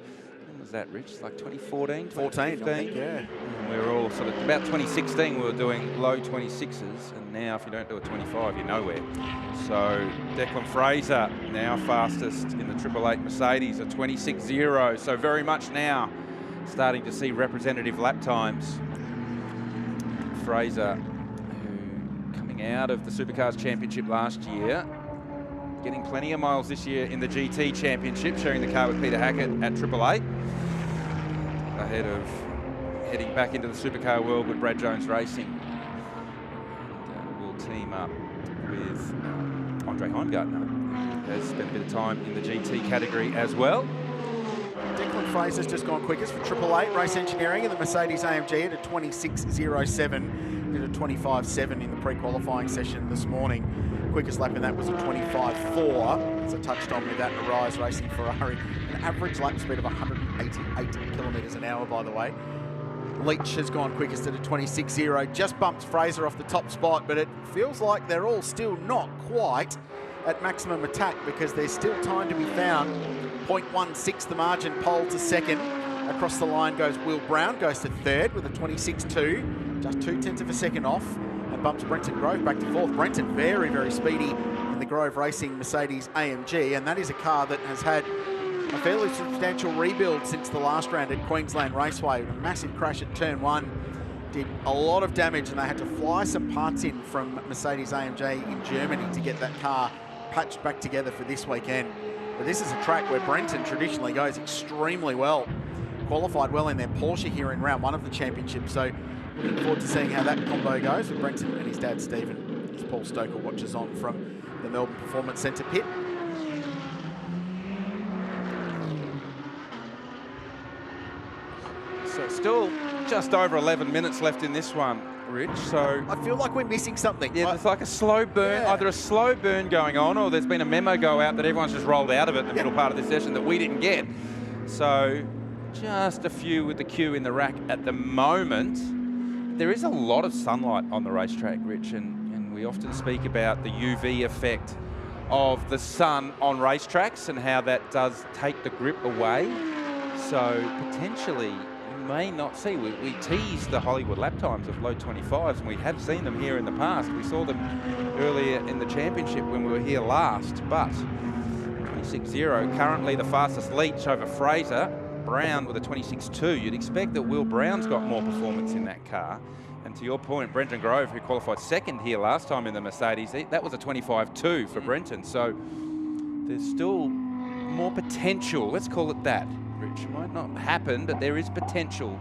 When was that, Rich? Like 2014, 14, I think, yeah. And we were all sort of, about 2016 we were doing low 26s, and now if you don't do a 25, you're nowhere. So Declan Fraser, now fastest in the 888 Mercedes, a 26.0. So very much now starting to see representative lap times. Fraser, who coming out of the Supercars Championship last year, getting plenty of miles this year in the GT Championship, sharing the car with Peter Hackett at 888, ahead of heading back into the supercar world with Brad Jones Racing. And we'll team up with Andre Heimgartner, who has spent a bit of time in the GT category as well. Declan Fraser's just gone quickest for 888 Race Engineering in the Mercedes AMG at a 26.07. Did a 25.7 in the pre-qualifying session this morning. Quickest lap in that was a 25.4. As I touched on with that Arise Racing Ferrari. An average lap speed of 188 kilometres an hour, by the way. Leach has gone quickest at a 26.0. Just bumped Fraser off the top spot, but it feels like they're all still not quite at maximum attack because there's still time to be found. 0.16 the margin, pole to second. Across the line goes Will Brown, goes to third with a 26.2, just 0.2 of a second off. And and bumps Brenton Grove back to 4th. Brenton very, very speedy in the Grove Racing Mercedes AMG, and that is a car that has had a fairly substantial rebuild since the last round at Queensland Raceway. A massive crash at turn 1 did a lot of damage, and they had to fly some parts in from Mercedes AMG in Germany to get that car patched back together for this weekend. But this is a track where Brenton traditionally goes extremely well. Qualified well in their Porsche here in round 1 of the championship. So looking forward to seeing how that combo goes with Brenton and his dad Stephen, as Paul Stoker watches on from the Melbourne Performance Centre pit. So still just over 11 minutes left in this one, Rich. So I feel like we're missing something. yeah, there's like a slow burn, either a slow burn going on, or there's been a memo go out that everyone's just rolled out of it in the middle part of this session that we didn't get. So just a few with the queue in the rack at the moment. There is a lot of sunlight on the racetrack, Rich, and we often speak about the UV effect of the sun on racetracks and how that does take the grip away. So potentially we may not see. We teased the Hollywood lap times of low 25s, and we have seen them here in the past. We saw them earlier in the championship when we were here last, but 26.0, currently the fastest Leach over Fraser. Brown with a 26.2. You'd expect that Will Brown's got more performance in that car. And to your point, Brenton Grove, who qualified 2nd here last time in the Mercedes, that was a 25.2 for Brenton. So there's still more potential. Let's call it that, Rich. It might not happen, but there is potential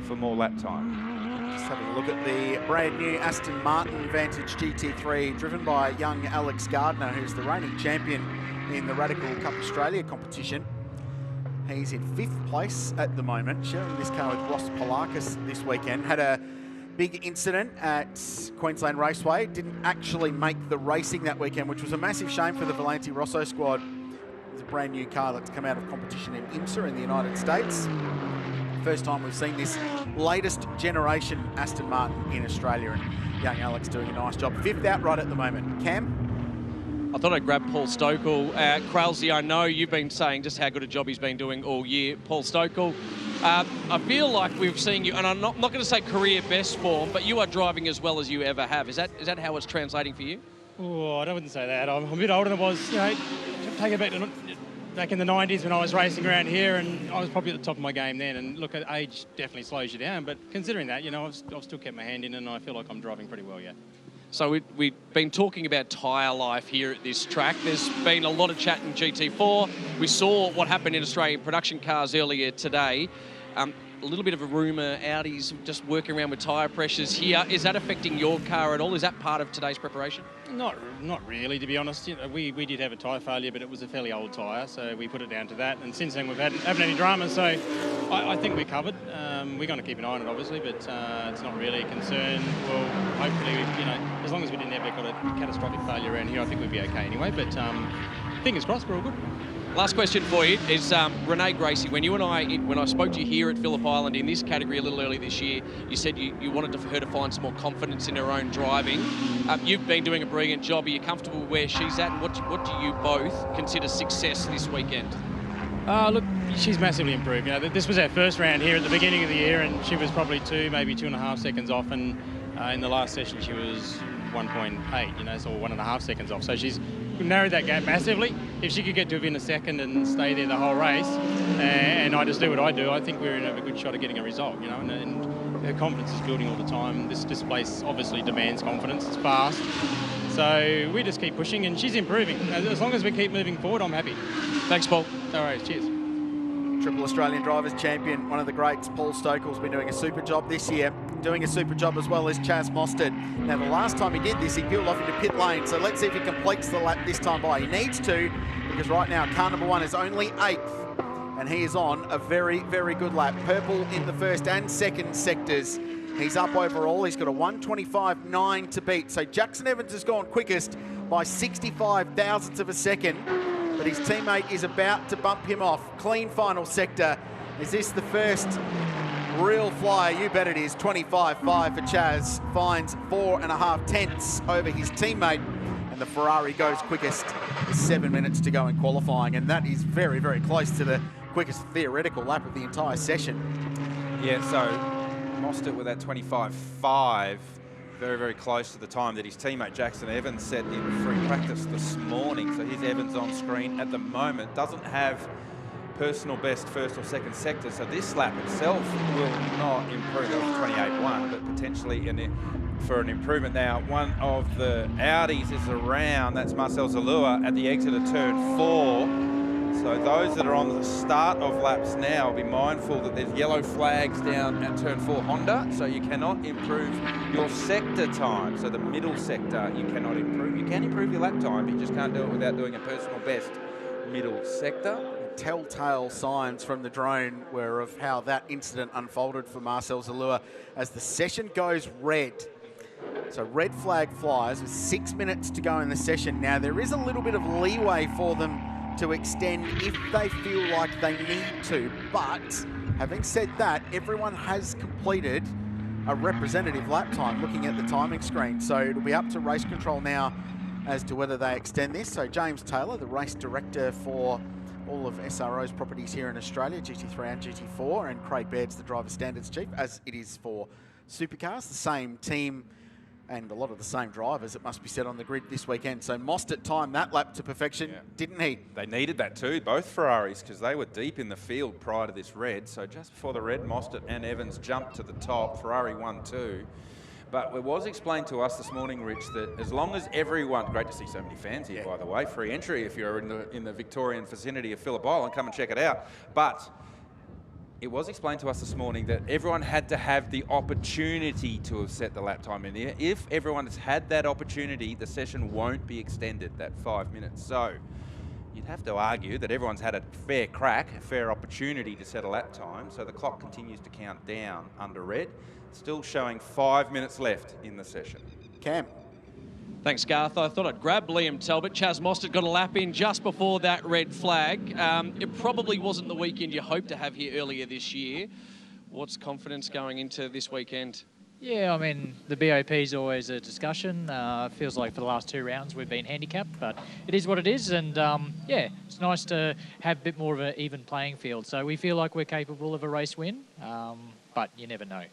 for more lap time. Just having a look at the brand new Aston Martin Vantage GT3, driven by young Alex Gardner, who's the reigning champion in the Radical Cup Australia competition. He's in 5th place at the moment, sharing this car with Ross Polakis this weekend. Had a big incident at Queensland Raceway. Didn't actually make the racing that weekend, which was a massive shame for the Valente Rosso squad. It's a brand new car that's come out of competition in IMSA in the United States. First time we've seen this latest generation Aston Martin in Australia, and young Alex doing a nice job. 5th outright at the moment. Cam? I thought I'd grab Paul Stokel. Kralsey, I know you've been saying just how good a job he's been doing all year. Paul Stokel, I feel like we've seen you, and I'm not going to say career best form, but you are driving as well as you ever have. Is that how it's translating for you? Oh, I wouldn't say that. I'm a bit older than I was. You know, take it back in the 90s when I was racing around here, and I was probably at the top of my game then. And look, age definitely slows you down. But considering that, you know, I've still kept my hand in, and I feel like I'm driving pretty well yet. So we've been talking about tyre life here at this track. There's been a lot of chat in GT4. We saw what happened in Australian production cars earlier today. A little bit of a rumour, Audi's just working around with tyre pressures here. Is that affecting your car at all? Is that part of today's preparation? Not really, to be honest. You know, we did have a tyre failure, but it was a fairly old tyre, so we put it down to that. And since then, haven't had any drama, so I think we're covered. We're going to keep an eye on it, obviously, but it's not really a concern. Well, hopefully, you know, as long as we didn't ever got a catastrophic failure around here, I think we'd be okay anyway. But fingers crossed, we're all good. Last question for you is Renee Gracie. When I spoke to you here at Phillip Island in this category a little early this year, you said you wanted her to find some more confidence in her own driving. You've been doing a brilliant job. Are you comfortable with where she's at? And what do you both consider success this weekend? Look, she's massively improved. You know, this was our first round here at the beginning of the year, and she was probably maybe 2.5 seconds off. And in the last session, she was 1.8. You know, so 1.5 seconds off. So she's narrowed that gap massively. If she could get to within a second and stay there the whole race, and I just do what I do, I think we're in a good shot of getting a result. You know, and her confidence is building all the time. This place obviously demands confidence. It's fast. So we just keep pushing, and she's improving. As long as we keep moving forward, I'm happy. Thanks, Paul. All right, cheers. Triple Australian Drivers Champion, one of the greats, Paul Stokel's been doing a super job this year, doing a super job as well as Chaz Mostert. Now, the last time he did this, he peeled off into pit lane, so let's see if he completes the lap this time by. He needs to, because right now, car number 1 is only 8th, and he is on a very, very good lap. Purple in the first and second sectors. He's up overall. He's got a 1:25.9 to beat. So Jackson Evans has gone quickest by 65 thousandths of a second, but his teammate is about to bump him off. Clean final sector. Is this the first real flyer? You bet it is. 25.5 for Chaz. Finds 4.5 tenths over his teammate, and the Ferrari goes quickest. There's 7 minutes to go in qualifying, and that is very, very close to the quickest theoretical lap of the entire session. Yeah, so Mostert with that 25.5 very, very close to the time that his teammate Jackson Evans set in free practice this morning. So here's Evans on screen at the moment. Doesn't have personal best first or second sector, so this lap itself will not improve. That was 28.1, but potentially for an improvement. Now, one of the Audis is around. That's Marcel Zalua at the exit of turn 4. So those that are on the start of laps now, be mindful that there's yellow flags down at turn 4 Honda, so you cannot improve your sector time. So the middle sector you cannot improve. You can improve your lap time, but you just can't do it without doing a personal best middle sector. Telltale signs from the drone were of how that incident unfolded for Marcel Zalua as the session goes red. So red flag flies with 6 minutes to go in the session. Now there is a little bit of leeway for them to extend if they feel like they need to, but having said that, everyone has completed a representative lap time looking at the timing screen. So it'll be up to race control now as to whether they extend this. So James Taylor, the race director for all of SRO's properties here in Australia, GT3 and GT4, and Craig Baird's the driver standards chief, as it is for supercars, the same team and a lot of the same drivers, it must be said, on the grid this weekend. So Mostert timed that lap to perfection, didn't he? They needed that too, both Ferraris, because they were deep in the field prior to this red. So just before the red, Mostert and Evans jumped to the top. Ferrari 1-2. But it was explained to us this morning, Rich, that as long as everyone, great to see so many fans here, by the way, free entry if you're in the Victorian vicinity of Phillip Island, come and check it out. But it was explained to us this morning that everyone had to have the opportunity to have set the lap time in there. If everyone has had that opportunity, the session won't be extended, that 5 minutes. So you'd have to argue that everyone's had a fair crack, a fair opportunity to set a lap time. So the clock continues to count down under red. Still showing 5 minutes left in the session. Cam. Thanks, Garth. I thought I'd grab Liam Talbot. Chaz Mostert got a lap in just before that red flag. It probably wasn't the weekend you hoped to have here earlier this year. What's confidence going into this weekend? Yeah, I mean, the BOP is always a discussion. Feels like for the last 2 rounds we've been handicapped, but it is what it is. And yeah, it's nice to have a bit more of an even playing field. So we feel like we're capable of a race win, but you never know.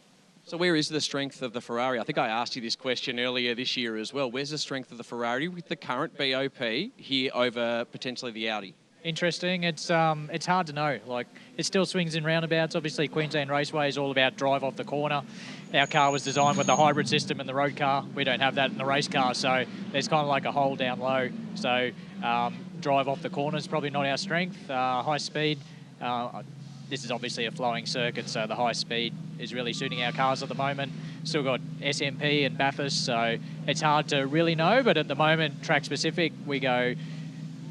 So where is the strength of the Ferrari? I think I asked you this question earlier this year as well. Where's the strength of the Ferrari with the current BOP here over potentially the Audi? Interesting. It's hard to know. Like, it still swings in roundabouts. Obviously, Queensland Raceway is all about drive off the corner. Our car was designed with the hybrid system in the road car. We don't have that in the race car, so there's kind of like a hole down low. So drive off the corner is probably not our strength. High speed. This is obviously a flowing circuit, so the high speed is really suiting our cars at the moment. Still got SMP and Bathurst, so it's hard to really know, but at the moment, track specific, we go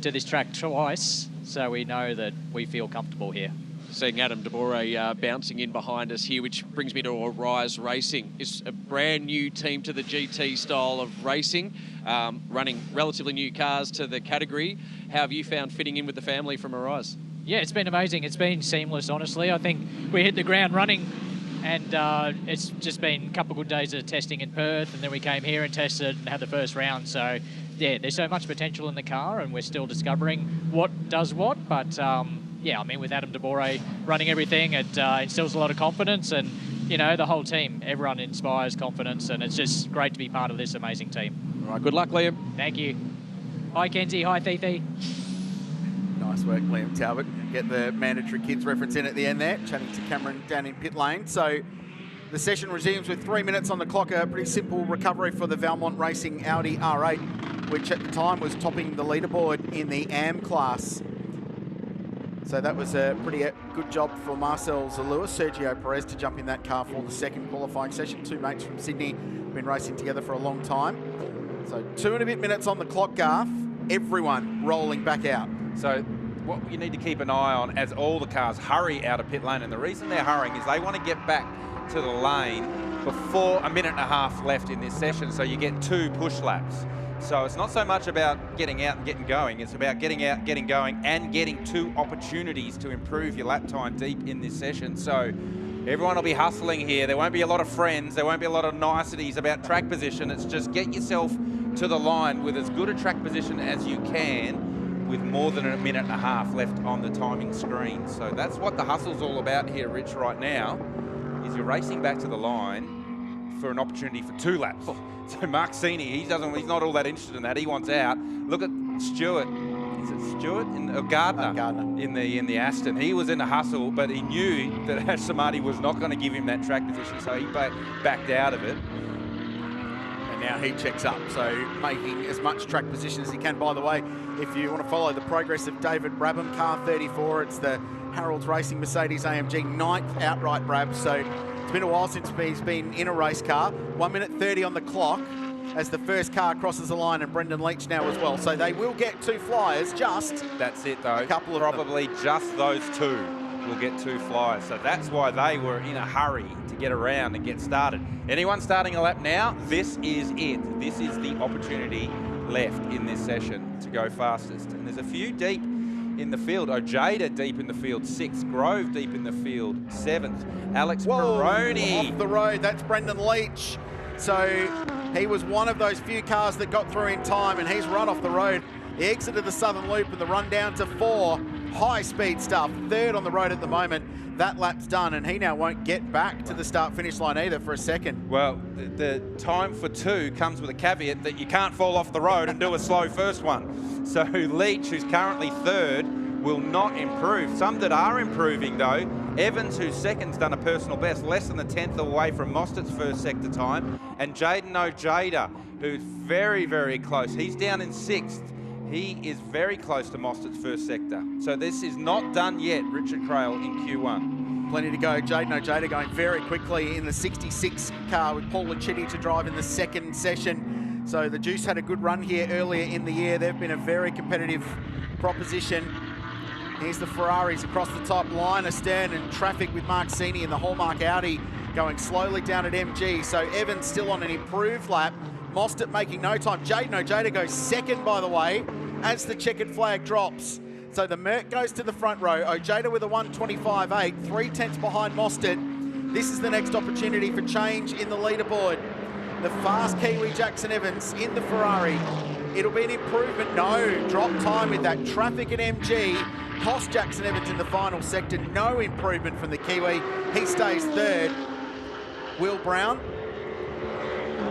to this track twice, so we know that we feel comfortable here. Seeing Adam De Bore bouncing in behind us here, which brings me to Arise Racing. It's a brand new team to the GT style of racing, running relatively new cars to the category. How have you found fitting in with the family from Arise? Yeah, it's been amazing. It's been seamless, honestly. I think we hit the ground running, and it's just been a couple of good days of testing in Perth, and then we came here and tested and had the first round. So, yeah, there's so much potential in the car, and we're still discovering what does what. But, yeah, I mean, with Adam De Bore running everything, it instills a lot of confidence, and, you know, the whole team, everyone inspires confidence, and it's just great to be part of this amazing team. All right, good luck, Liam. Thank you. Hi, Kenzie. Hi, Fifi. Nice work, Liam Talbot. Get the mandatory kids reference in at the end there, chatting to Cameron down in pit lane. So the session resumes with 3 minutes on the clock. A pretty simple recovery for the Valmont Racing Audi R8, which at the time was topping the leaderboard in the AM class. So that was a pretty good job for Marcel Zalua, Sergio Perez to jump in that car for the second qualifying session. Two mates from Sydney, been racing together for a long time. So 2 and a bit minutes on the clock, Garth. Everyone rolling back out. So what you need to keep an eye on as all the cars hurry out of pit lane, and the reason they're hurrying is they want to get back to the lane before a minute and a half left in this session, so you get 2 push laps. So it's not so much about getting out and getting going, it's about getting out, getting going, and getting 2 opportunities to improve your lap time deep in this session. So everyone will be hustling here. There won't be a lot of friends, there won't be a lot of niceties about track position. It's just get yourself to the line with as good a track position as you can, with more than a minute and a half left on the timing screen. So that's what the hustle's all about here, Rich, right now, is you're racing back to the line for an opportunity for 2 laps. So Mark Sini, he's not all that interested in that. He wants out. Look at Stewart. Is it Stewart? Gardner. Gardner. In the Aston. He was in a hustle, but he knew that Ash Samadi was not going to give him that track position, so he backed out of it. And now he checks up, so making as much track position as he can. By the way, if you want to follow the progress of David Brabham, car 34, it's the Harold's Racing Mercedes AMG 9th outright Brab. So it's been a while since he's been in a race car. 1 minute 30 on the clock as the first car crosses the line, and Brendan Leach now as well. So they will get 2 flyers, just. That's it though. A couple of Probably just those 2 will get 2 flyers. So that's why they were in a hurry to get around and get started. Anyone starting a lap now, this is it. This is the opportunity left in this session to go fastest. And there's a few deep in the field. Ojeda deep in the field, 6th. Grove deep in the field, 7th. Alex Peroni. Off the road, that's Brendan Leach. So he was one of those few cars that got through in time, and he's run off the road. He exited the Southern Loop and the run down to 4. High-speed stuff. 3rd on the road at the moment. That lap's done, and he now won't get back to the start-finish line either for a second. Well, the time for 2 comes with a caveat that you can't fall off the road and do a slow first one. So Leach, who's currently 3rd, will not improve. Some that are improving, though. Evans, who's 2nd's done a personal best, less than a 10th away from Mostert's first sector time. And Jaden Ojeda, who's very, very close. He's down in 6th. He is very close to Mostert's first sector. So this is not done yet, Richard Crail in Q1. Plenty to go. Jaden Ojeda going very quickly in the 66 car with Paul Lichetti to drive in the 2nd session. So the Juice had a good run here earlier in the year. They've been a very competitive proposition. Here's the Ferraris across the top line, astern and traffic with Mark Sini in the Hallmark Audi going slowly down at MG. So Evans still on an improved lap. Mostert making no time. Jaden Ojeda goes 2nd, by the way, as the checkered flag drops. So the Merc goes to the front row. Ojeda with a 1:25.8, 3/10 behind Mostert. This is the next opportunity for change in the leaderboard. The fast Kiwi Jackson Evans in the Ferrari. It'll be an improvement. No, drop time with that traffic at MG. Cost Jackson Evans in the final sector. No improvement from the Kiwi. He stays 3rd. Will Brown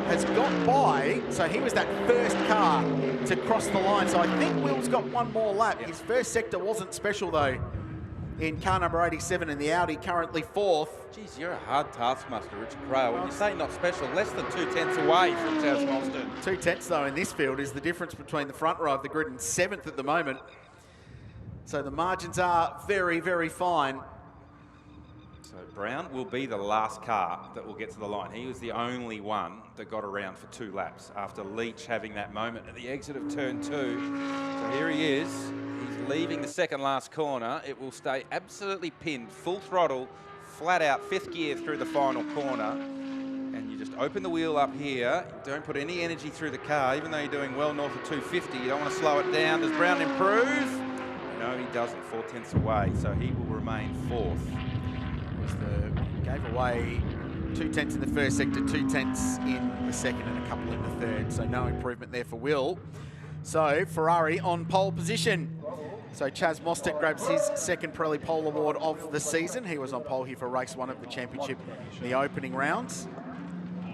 has got by, so he was that first car to cross the line. So I think Will's got one more lap. His first sector wasn't special though. In car number 87 in the Audi, currently 4th. Geez, you're a hard taskmaster, Richard Crail. When you say not special, less than 2/10 away from Chaz Mostert. 2/10 though in this field is the difference between the front row of the grid and 7th at the moment. So the margins are very, very fine. So Brown will be the last car that will get to the line. He was the only one that got around for 2 laps after Leach having that moment at the exit of turn 2. So here he is. He's leaving the 2nd last corner. It will stay absolutely pinned, full throttle, flat out, 5th gear through the final corner. And you just open the wheel up here. Don't put any energy through the car, even though you're doing well north of 250. You don't want to slow it down. Does Brown improve? No, he doesn't. 4/10 away, so he will remain 4th. Gave away 2/10 in the first sector, 2/10 in the 2nd, and a couple in the 3rd. So no improvement there for Will. So Ferrari on pole position. So Chaz Mostert grabs his 2nd Pirelli Pole Award of the season. He was on pole here for race 1 of the championship in the opening rounds.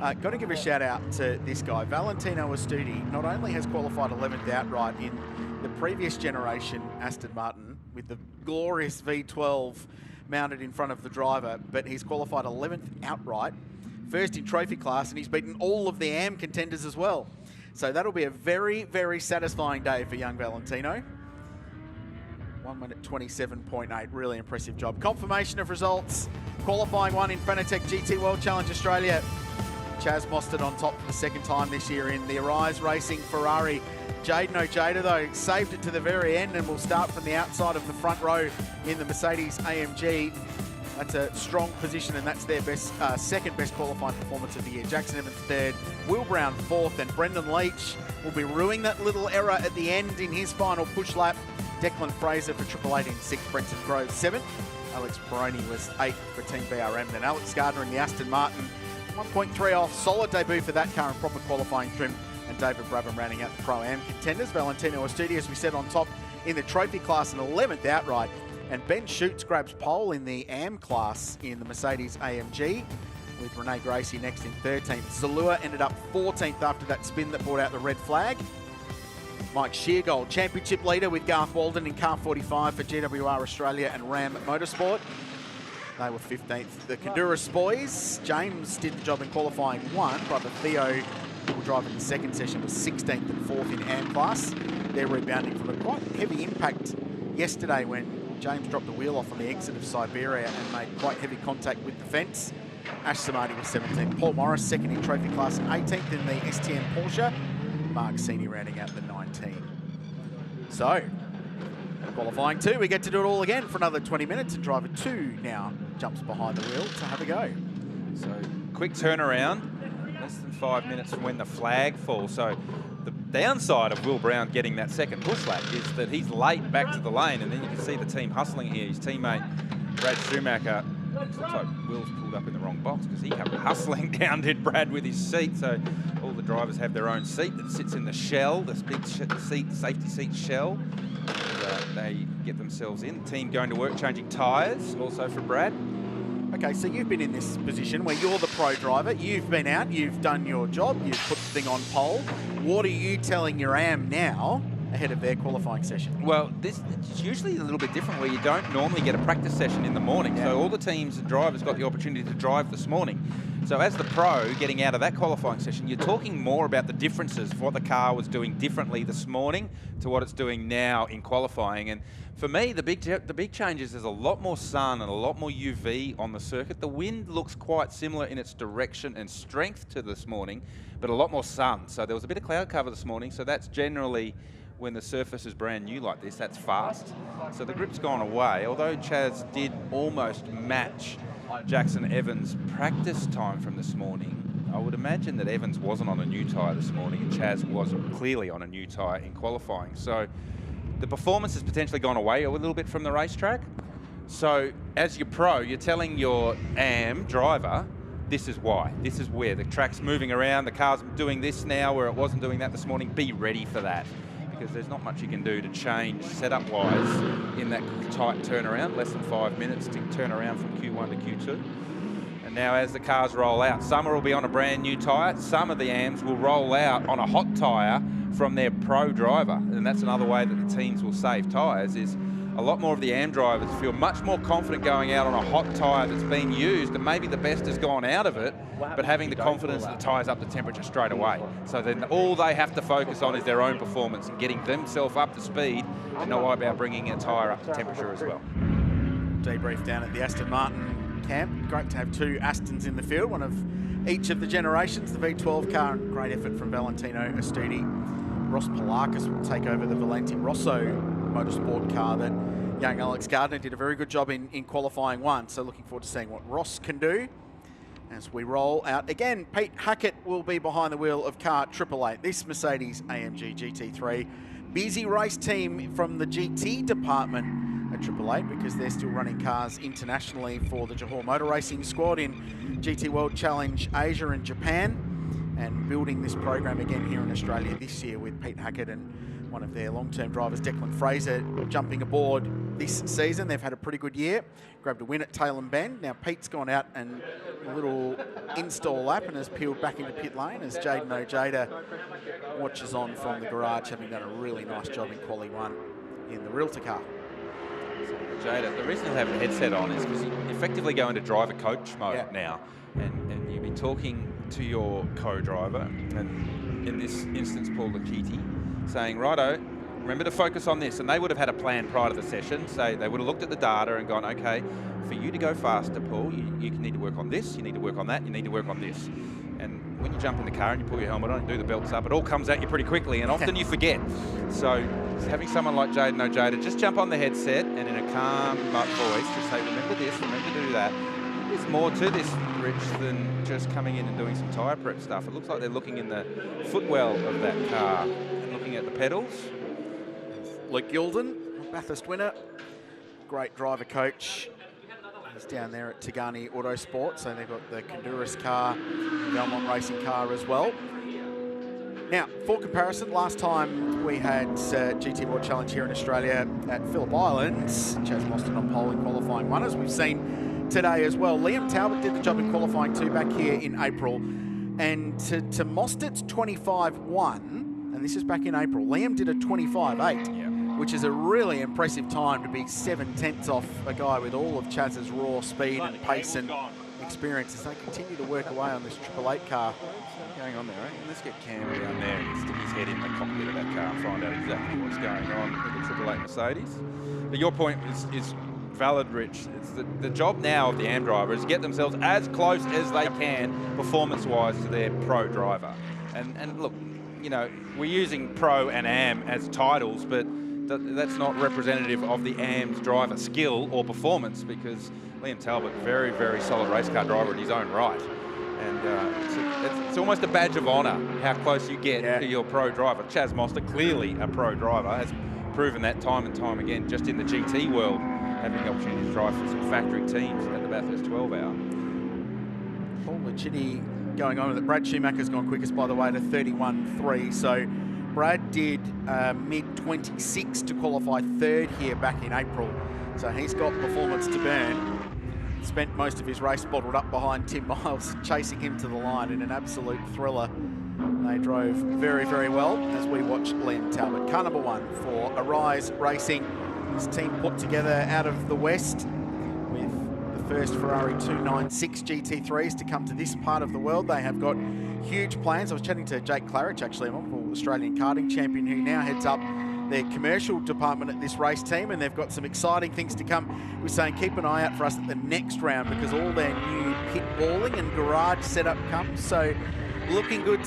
Got to give a shout out to this guy. Valentino Astudi not only has qualified 11th outright in the previous generation Aston Martin with the glorious V12 mounted in front of the driver, but he's qualified 11th outright, 1st in trophy class, and he's beaten all of the AM contenders as well. So that'll be a very, very satisfying day for young Valentino. 1 minute 27.8, really impressive job. Confirmation of results. Qualifying 1 in Fanatec GT World Challenge Australia. Chaz Mostert on top for the 2nd time this year in the Arise Racing Ferrari. Jaden Ojeda, though, saved it to the very end and will start from the outside of the front row in the Mercedes AMG. That's a strong position, and that's their best, 2nd best qualifying performance of the year. Jackson Evans 3rd, Will Brown 4th, and Brendan Leach will be ruining that little error at the end in his final push lap. Declan Fraser for Triple Eight in 6th, Brenton Grove 7th. Alex Peroni was 8th for Team BRM. Then Alex Gardner in the Aston Martin, 1.3 off. Solid debut for that car in proper qualifying trim. And David Brabham rounding out the Pro-Am contenders. Valentino Astudi, as we said, on top in the trophy class and 11th outright. And Ben Schutz grabs pole in the AM class in the Mercedes AMG with Renee Gracie next in 13th. Zalua ended up 14th after that spin that brought out the red flag. Mike Sheargold, championship leader with Garth Walden in car 45 for GWR Australia and Ram Motorsport. They were 15th. The Honduras boys, James did the job in qualifying 1. Brother Theo, who will drive in the second session, was 16th and 4th in AM class. They're rebounding from a quite heavy impact yesterday when James dropped the wheel off on the exit of Siberia and made quite heavy contact with the fence. Ash Samadi was 17th. Paul Morris, second in trophy class, 18th in the STM Porsche. Mark Sini rounding out the 19. So, qualifying 2, we get to do it all again for another 20 minutes, and driver 2 now jumps behind the wheel to have a go. So, quick turnaround, less than 5 minutes from when the flag falls. So, the downside of Will Brown getting that second push lap is that he's late back to the lane, and then you can see the team hustling here. His teammate, Brad Schumacher, looks like Will's pulled up in the wrong box because he came hustling down, did Brad, with his seat. So all the drivers have their own seat that sits in the shell, this big safety seat shell. And, they get themselves in. The team going to work changing tyres, also for Brad. Okay, so you've been in this position where you're the pro driver. You've been out, you've done your job, you've put the thing on pole. What are you telling your AM now ahead of their qualifying session? Well, it's usually a little bit different where you don't normally get a practice session in the morning. Yeah. So all the teams and drivers got the opportunity to drive this morning. So as the pro getting out of that qualifying session, you're talking more about the differences of what the car was doing differently this morning to what it's doing now in qualifying. And for me, the big change is there's a lot more sun and a lot more UV on the circuit. The wind looks quite similar in its direction and strength to this morning, but a lot more sun. So there was a bit of cloud cover this morning, so that's generally, when the surface is brand new like this, that's fast. So the grip's gone away, although Chaz did almost match Jackson Evans' practice time from this morning. I would imagine that Evans wasn't on a new tyre this morning and Chaz was clearly on a new tyre in qualifying. So the performance has potentially gone away a little bit from the racetrack. So as your pro, you're telling your AM driver, this is why. This is where the track's moving around, the car's doing this now where it wasn't doing that this morning. Be ready for that, because there's not much you can do to change setup-wise in that tight turnaround, less than 5 minutes to turn around from Q1 to Q2. And now as the cars roll out, some will be on a brand new tyre, some of the AMs will roll out on a hot tyre from their pro driver. And that's another way that the teams will save tyres, is a lot more of the AM drivers feel much more confident going out on a hot tyre that's being used, and maybe the best has gone out of it, but having the confidence that the tyre's up to temperature straight away. So then all they have to focus on is their own performance and getting themselves up to speed, and not worry about bringing a tyre up to temperature as well. Debrief down at the Aston Martin camp. Great to have 2 Astons in the field, one of each of the generations. The V12 car, great effort from Valentino Astudi. Ross Polakis will take over the Valenti Rosso Motorsport car that young Alex Gardner did a very good job in qualifying 1. So looking forward to seeing what Ross can do as we roll out. Again, Pete Hackett will be behind the wheel of car 888. This Mercedes AMG GT3. Busy race team from the GT department at 888 because they're still running cars internationally for the Johor Motor Racing squad in GT World Challenge Asia and Japan, and building this program again here in Australia this year with Pete Hackett and one of their long-term drivers, Declan Fraser, jumping aboard this season. They've had a pretty good year. Grabbed a win at Tailem Bend. Now Pete's gone out and a little install lap and has peeled back into pit lane as Jaden Ojeda watches on from the garage, having done a really nice job in Quali 1 in the Realtor car. Ojeda, the reason he'll have a headset on is because you effectively go into driver coach mode now, and you'll be talking to your co-driver, and in this instance Paul Lachiti, saying, righto, remember to focus on this. And they would have had a plan prior to the session. So they would have looked at the data and gone, okay, for you to go faster, Paul, you need to work on this, you need to work on that, you need to work on this. And when you jump in the car and you pull your helmet on and do the belts up, it all comes at you pretty quickly, and often you forget. So having someone like Jaden Ojeda just jump on the headset and in a calm voice just say, remember this, remember to do that. There's more to this, Rich, than just coming in and doing some tyre prep stuff. It looks like they're looking in the footwell of that car and looking at the pedals. Luke Gilden, Bathurst winner, great driver coach. He's down there at Tagani Autosport, so they've got the Honduras car, the Belmont Racing car as well. Now, for comparison, last time we had GT World Challenge here in Australia at Phillip Island, Chaz Mostyn on pole in qualifying 1, as we've seen today as well. Liam Talbot did the job in qualifying 2 back here in April. And to Mostert's 25.1, and this is back in April, Liam did a 25.8, which is a really impressive time to be 7/10 off a guy with all of Chaz's raw speed and pace and experience as they continue to work away on this 888 car. What's going on there, right? Let's get Cam down there and stick his head in the cockpit of that car and find out exactly what's going on with the 888 Mercedes. But your point is valid, Rich. It's the job now of the AM driver is get themselves as close as they can performance-wise to their pro driver. And look, you know, we're using pro and AM as titles, but that's not representative of the AM's driver skill or performance, because Liam Talbot, very, very solid race car driver in his own right. And it's almost a badge of honour how close you get to your pro driver. Chaz Mostert, clearly a pro driver, has proven that time and time again just in the GT world, having the opportunity to drive for some factory teams at the Bathurst 12 Hour. Paul Luchini going on with it. Brad Schumacher's gone quickest, by the way, to 31.3. So Brad did mid-26 to qualify 3rd here back in April. So he's got performance to burn. Spent most of his race bottled up behind Tim Miles, chasing him to the line in an absolute thriller. They drove very, very well as we watched Liam Talbot. Car number 1 for Arise Racing. This team put together out of the West with the first Ferrari 296 GT3s to come to this part of the world. They have got huge plans. I was chatting to Jake Claridge, actually, an Australian karting champion who now heads up their commercial department at this race team, and they've got some exciting things to come. We're saying keep an eye out for us at the next round because all their new pit walling and garage setup comes. So looking good,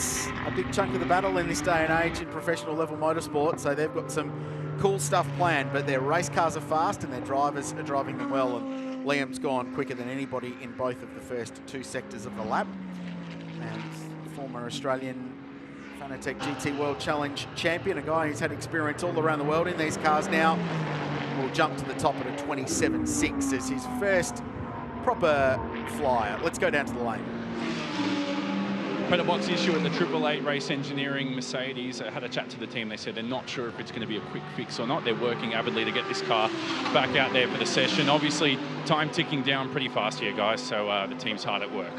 a big chunk of the battle in this day and age in professional level motorsport. So they've got some cool stuff planned, but their race cars are fast and their drivers are driving them well. And Liam's gone quicker than anybody in both of the first 2 sectors of the lap. And former Australian Fanatec GT World Challenge champion, a guy who's had experience all around the world in these cars now, will jump to the top at a 27.6 as his first proper flyer. Let's go down to the lane. But what's the issue at the 888 Race Engineering Mercedes? I had a chat to the team. They said they're not sure if it's going to be a quick fix or not. They're working avidly to get this car back out there for the session. Obviously, time ticking down pretty fast here, guys, so the team's hard at work.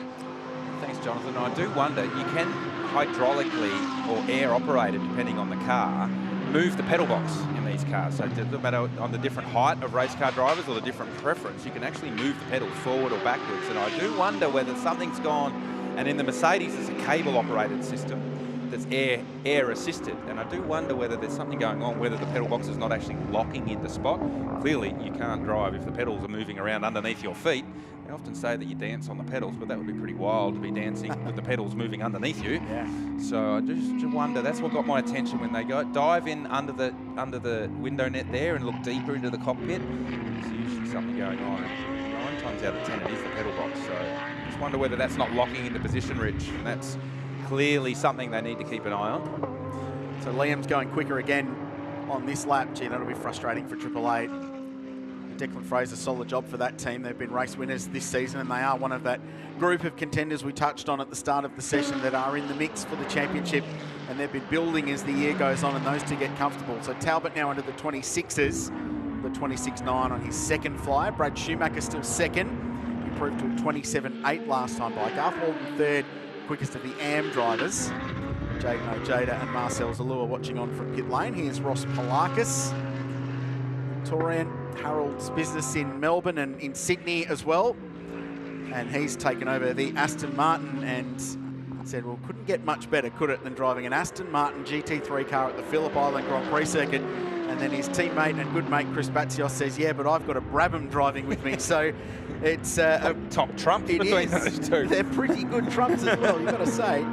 Thanks, Jonathan. I do wonder, you can hydraulically or air operated, depending on the car, move the pedal box in these cars. So it doesn't matter on the different height of race car drivers or the different preference, you can actually move the pedals forward or backwards. And I do wonder whether something's gone, and in the Mercedes it's a cable operated system that's air assisted. And I do wonder whether there's something going on, whether the pedal box is not actually locking into spot. Clearly you can't drive if the pedals are moving around underneath your feet. I often say that you dance on the pedals, but that would be pretty wild to be dancing with the pedals moving underneath you. Yeah. So I just wonder, that's what got my attention when they dive in under the window net there and look deeper into the cockpit. There's usually something going on. 9 times out of 10 it is the pedal box. So I just wonder whether that's not locking into position, Rich. And that's clearly something they need to keep an eye on. So Liam's going quicker again on this lap. Gee, that'll be frustrating for 888. Declan Fraser, solid job for that team. They've been race winners this season, and they are one of that group of contenders we touched on at the start of the session that are in the mix for the championship, and they've been building as the year goes on, and those two get comfortable. So Talbot now into the 26s, the 26.9 on his second flyer. Brad Schumacher still second, improved to a 27.8 last time by. Garth Walden third, quickest of the AM drivers. Jaden Ojeda and Marcel Zalua watching on from pit lane. Here's Ross Polakis, Victorian, Harold's business in Melbourne and in Sydney as well. And he's taken over the Aston Martin and said, well, couldn't get much better, could it, than driving an Aston Martin GT3 car at the Phillip Island Grand Prix circuit. And then his teammate and good mate Chris Batsios says, yeah, but I've got a Brabham driving with me. So it's a top trump between those two. They're pretty good trumps as well, you've got to say.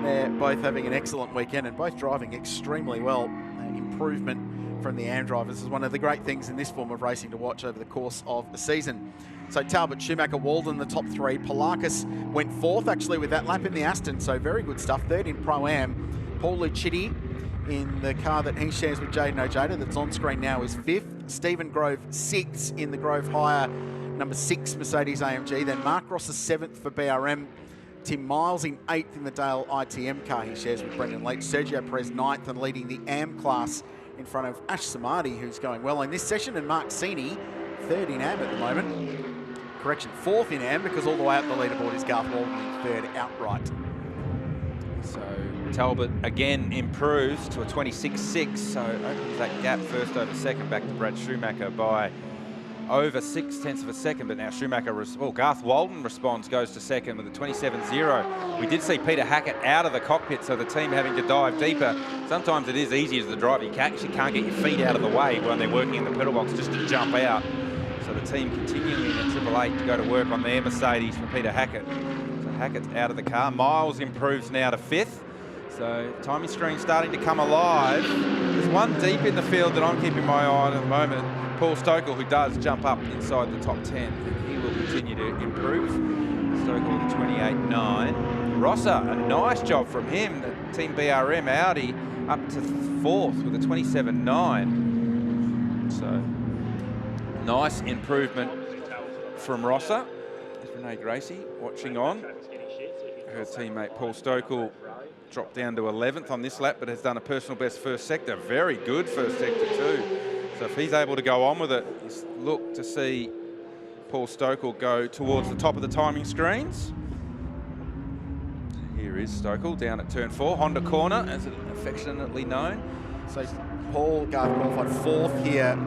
They're both having an excellent weekend and both driving extremely well. An improvement from the AM drivers is one of the great things in this form of racing to watch over the course of the season. So Talbot, Schumacher, Walden, the top 3. Polakis went 4th actually with that lap in the Aston, so very good stuff. 3rd in Pro-Am. Paul Luchini in the car that he shares with Jaden Ojeda that's on screen now is 5th. Stephen Grove 6th in the Grove Hire number 6 Mercedes AMG. Then Mark Ross is 7th for BRM. Tim Miles in 8th in the Dale ITM car he shares with Brendan Leach. Sergio Perez 9th and leading the AM class in front of Ash Samadi, who's going well in this session, and Mark Sini, 3rd in AM at the moment. fourth in AM, because all the way up the leaderboard is Garth Walden in third outright. So Talbot again improves to a 26.6, so opens that gap first over second back to Brad Schumacher by over 0.6 of a second, but now Schumacher, Garth Walden responds, goes to second with a 27.0. We did see Peter Hackett out of the cockpit, so the team having to dive deeper. Sometimes it is easy as the driver, you actually can't get your feet out of the way when they're working in the pedal box just to jump out. So the team continuing at 888 to go to work on their Mercedes for Peter Hackett. So Hackett's out of the car. Miles improves now to fifth. So timing screen starting to come alive. There's one deep in the field that I'm keeping my eye on at the moment. Paul Stokel, who does jump up inside the top 10. He will continue to improve. Stokel with a 28.9. Rosser, a nice job from him. The Team BRM Audi up to fourth with a 27.9. So nice improvement from Rosser. There's Renee Gracie watching on. Her teammate Paul Stokel dropped down to 11th on this lap, but has done a personal best first sector. Very good first sector too. So if he's able to go on with it, look to see Paul Stokel go towards the top of the timing screens. Here is Stokel down at turn 4, Honda corner, as it's affectionately known. So Paul Garth qualified fourth here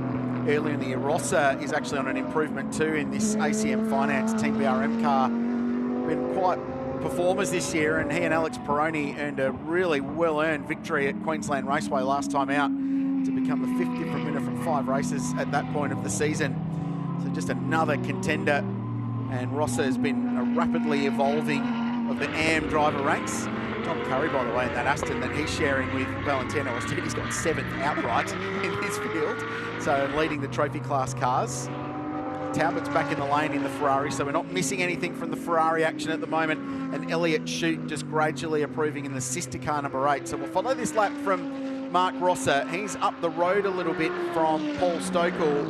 earlier in the year. Rosser is actually on an improvement too in this ACM Finance Team BRM car. Been quite performers this year, and he and Alex Peroni earned a really well-earned victory at Queensland Raceway last time out to become the 5th different winner from 5 races at that point of the season. So just another contender, and Rosser has been rapidly evolving of the AM driver ranks. Tom Curry, by the way, in that Aston that he's sharing with Valentino Astudillo, he's got 7th outright in this field, so leading the trophy class cars. Talbot's back in the lane in the Ferrari, so we're not missing anything from the Ferrari action at the moment. And Elliott Shute just gradually improving in the sister car number 8. So we'll follow this lap from Mark Rosser. He's up the road a little bit from Paul Stokel,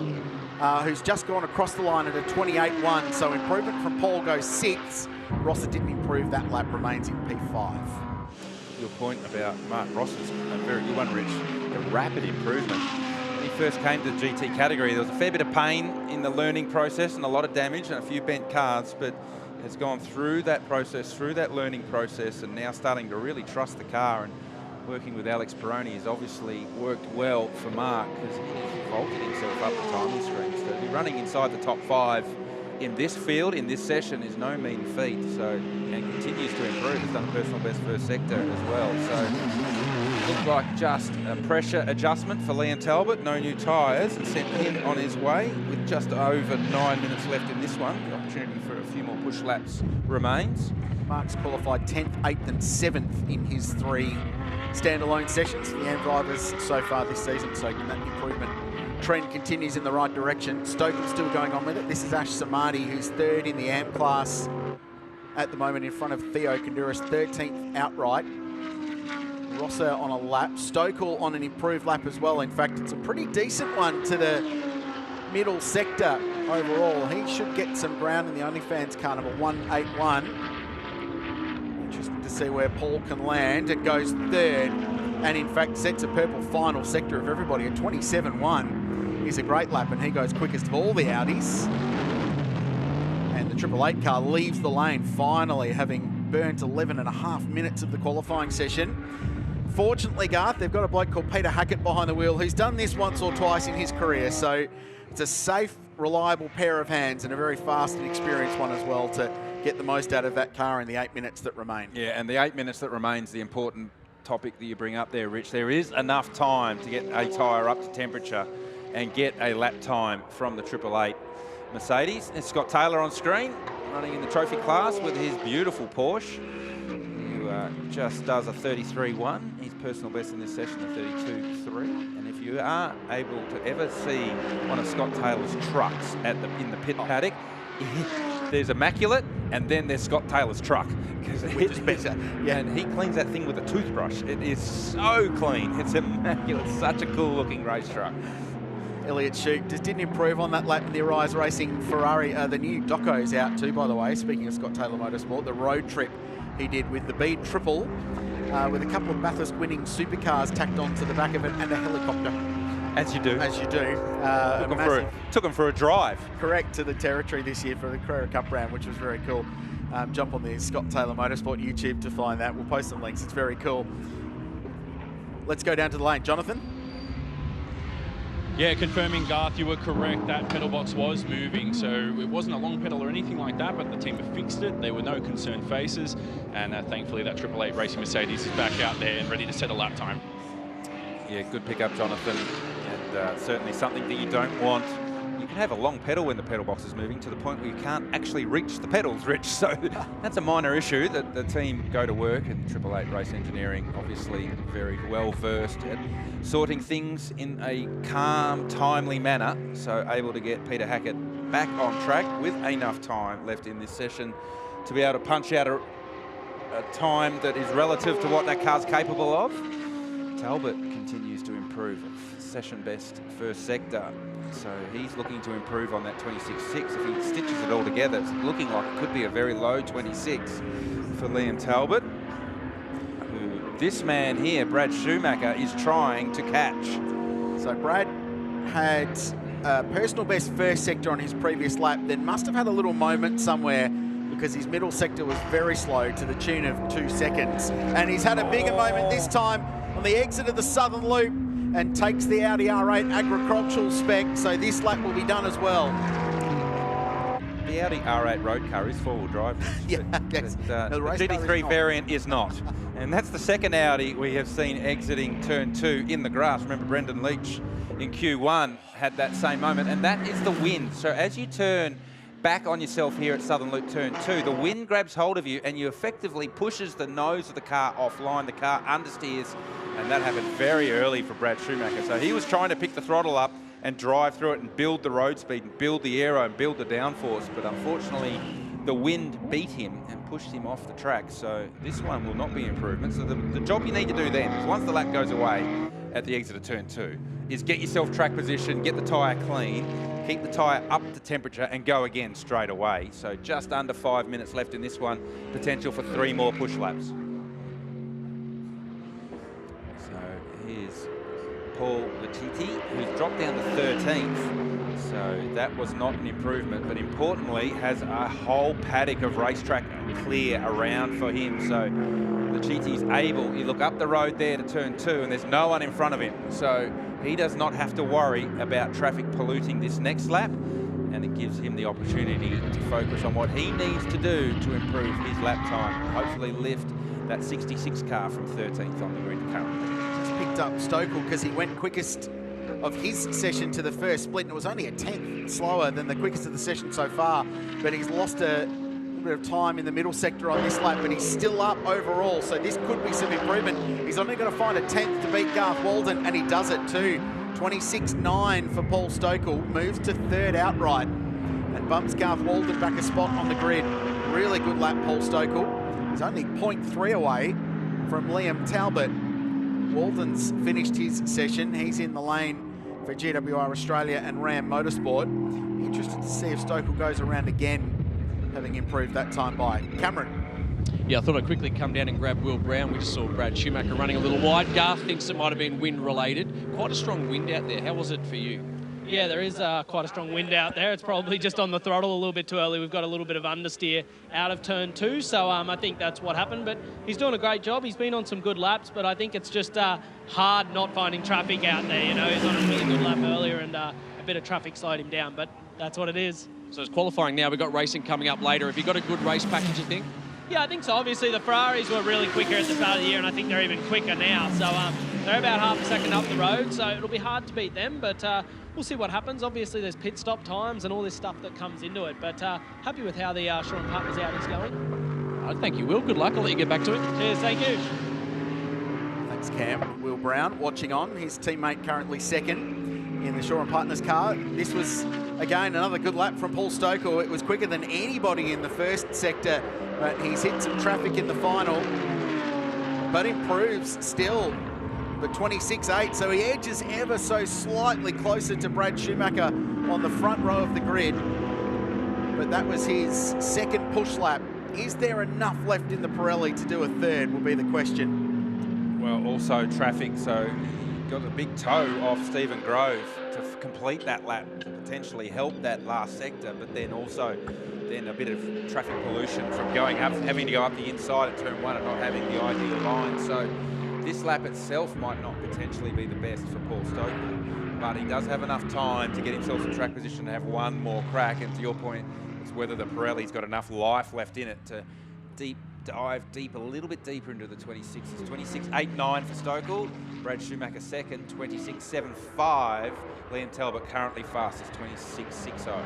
who's just gone across the line at a 28.1. So improvement from Paul goes 6th. Rosser didn't improve that lap, remains in P5. Your point about Mark Rosser's a very good one, Rich. A rapid improvement. When he first came to the GT category, there was a fair bit of pain in the learning process and a lot of damage and a few bent cards, but has gone through that process, through that learning process, and now starting to really trust the car. And working with Alex Peroni has obviously worked well for Mark, because he's vaulted himself up the timing screen. So to be running inside the top 5 in this field, in this session, is no mean feat. So, and continues to improve. Has done a personal best first sector as well. So looked like just a pressure adjustment for Liam Talbot. No new tyres, and sent him on his way with just over 9 minutes left in this one. The opportunity for a few more push laps remains. Mark's qualified 10th, 8th and 7th in his 3 standalone sessions for the AM drivers so far this season. So that improvement trend continues in the right direction. Stokel's still going on with it. This is Ash Samadi, who's 3rd in the AM class at the moment in front of Theo Konduras, 13th outright. Rosser on a lap. Stokel on an improved lap as well. In fact, it's a pretty decent one to the middle sector overall. He should get some ground in the OnlyFans car number 181. Interesting to see where Paul can land. It goes 3rd, and in fact sets a purple final sector of everybody at 27.1. He's a great lap, and he goes quickest of all the Audis. And the 888 car leaves the lane finally, having burnt 11.5 minutes of the qualifying session. Fortunately, Garth, they've got a bloke called Peter Hackett behind the wheel who's done this once or twice in his career. So it's a safe, reliable pair of hands, and a very fast and experienced one as well to get the most out of that car in the 8 minutes that remain. Yeah, and the 8 minutes that remains the important topic that you bring up there, Rich. There is enough time to get a tyre up to temperature and get a lap time from the 888 Mercedes. It's Scott Taylor on screen, running in the trophy class with his beautiful Porsche, who just does a 33.1. His personal best in this session, a 32.3. And if you are able to ever see one of Scott Taylor's trucks in the pit paddock, there's Immaculate, and then there's Scott Taylor's truck. Which is better. Yeah, and he cleans that thing with a toothbrush. It is so clean. It's immaculate. Such a cool looking race truck. Elliott Shute just didn't improve on that lap in the Arise Racing Ferrari. The new Doco's out too, by the way, speaking of Scott Taylor Motorsport. The road trip he did with the B Triple, with a couple of Bathurst winning supercars tacked onto the back of it and a helicopter. As you do. As you do. Took him for a drive. Correct to the territory this year for the Carrera Cup round, which was very cool. Jump on the Scott Taylor Motorsport YouTube to find that. We'll post some links. It's very cool. Let's go down to the lane. Jonathan? Yeah, confirming, Garth, you were correct. That pedal box was moving, so it wasn't a long pedal or anything like that, but the team have fixed it. There were no concerned faces, and thankfully that 888 Racing Mercedes is back out there and ready to set a lap time. Yeah, good pickup, Jonathan, and certainly something that you don't want. You can have a long pedal when the pedal box is moving to the point where you can't actually reach the pedals, Rich. So that's a minor issue that the team go to work, and 888 Race Engineering obviously very well versed at sorting things in a calm, timely manner. So able to get Peter Hackett back on track with enough time left in this session to be able to punch out a time that is relative to what that car's capable of. Talbot continues to improve. Session best first sector. So he's looking to improve on that 26.6. If he stitches it all together, it's looking like it could be a very low 26 for Liam Talbot, who this man here, Brad Schumacher, is trying to catch. So Brad had a personal best first sector on his previous lap, then must have had a little moment somewhere because his middle sector was very slow to the tune of 2 seconds. And he's had a bigger moment this time on the exit of the Southern Loop, and takes the Audi R8 agricultural spec, so this lap will be done as well. The Audi R8 road car is four-wheel drive. Yeah, the GT3 variant is not. And that's the second Audi we have seen exiting turn 2 in the grass. Remember, Brendan Leach in Q1 had that same moment, and that is the wind. So as you turn back on yourself here at Southern Loop turn 2, the wind grabs hold of you and you effectively pushes the nose of the car offline. The car understeers, and that happened very early for Brad Schumacher. So he was trying to pick the throttle up and drive through it and build the road speed and build the aero and build the downforce, but unfortunately the wind beat him and pushed him off the track. So this one will not be improvement. So the job you need to do then is, once the lap goes away at the exit of turn 2, is get yourself track position, get the tyre clean, keep the tyre up to temperature and go again straight away. So just under 5 minutes left in this one, potential for 3 more push laps. So here's Paul Latifi, who's dropped down to 13th. So that was not an improvement, but importantly has a whole paddock of racetrack clear around for him. So Latifi's able, you look up the road there to turn 2 and there's no one in front of him. So he does not have to worry about traffic polluting this next lap, and it gives him the opportunity to focus on what he needs to do to improve his lap time, hopefully lift that 66 car from 13th on the grid currently. Just picked up Stokel because he went quickest of his session to the first split, and it was only a 10th slower than the quickest of the session so far, but he's lost a bit of time in the middle sector on this lap, but he's still up overall, so this could be some improvement. He's only going to find a 10th to beat Garth Walden, and he does it too. 26.9 for Paul Stokel, moves to 3rd outright and bumps Garth Walden back a spot on the grid. Really good lap, Paul Stokel. He's only 0.3 away from Liam Talbot. Walden's finished his session. He's in the lane for GWR Australia and Ram Motorsport. Interested to see if Stokel goes around again, having improved that time by. Cameron. Yeah, I thought I'd quickly come down and grab Will Brown. We just saw Brad Schumacher running a little wide. Garth thinks it might have been wind related. Quite a strong wind out there. How was it for you? Yeah, there is quite a strong wind out there. It's probably just on the throttle a little bit too early. We've got a little bit of understeer out of turn 2, so I think that's what happened. But he's doing a great job. He's been on some good laps, but I think it's just hard not finding traffic out there. You know, he's on a really good lap earlier, and a bit of traffic slowed him down, but that's what it is. So it's qualifying now. We've got racing coming up later. Have you got a good race package, you think? Yeah, I think so. Obviously, the Ferraris were really quicker at the start of the year, and I think they're even quicker now. So they're about half a second up the road, so it'll be hard to beat them, but we'll see what happens. Obviously, there's pit stop times and all this stuff that comes into it, but happy with how the Shaw and Partners out is going. Thank you, Will. Good luck. I'll let you get back to it. Cheers, thank you. Thanks, Cam. Will Brown watching on. His teammate currently 2nd in the Shaw and Partners car. This was, again, another good lap from Paul Stokel. It was quicker than anybody in the first sector, but he's hit some traffic in the final, but improves still. The 26.8, so he edges ever so slightly closer to Brad Schumacher on the front row of the grid. But that was his 2nd push lap. Is there enough left in the Pirelli to do a 3rd will be the question. Well, also traffic, so got a big toe off Stephen Grove to complete that lap, to potentially help that last sector, but then also then a bit of traffic pollution from going up, having to go up the inside at turn 1 and not having the ideal line. So this lap itself might not potentially be the best for Paul Stokely, but he does have enough time to get himself in track position to have one more crack. And to your point, it's whether the Pirelli's got enough life left in it to dive deep, a little bit deeper into the 26s. 26.89 for Stokely. Brad Schumacher second, 26.75. Liam Talbot currently fastest, 26.60.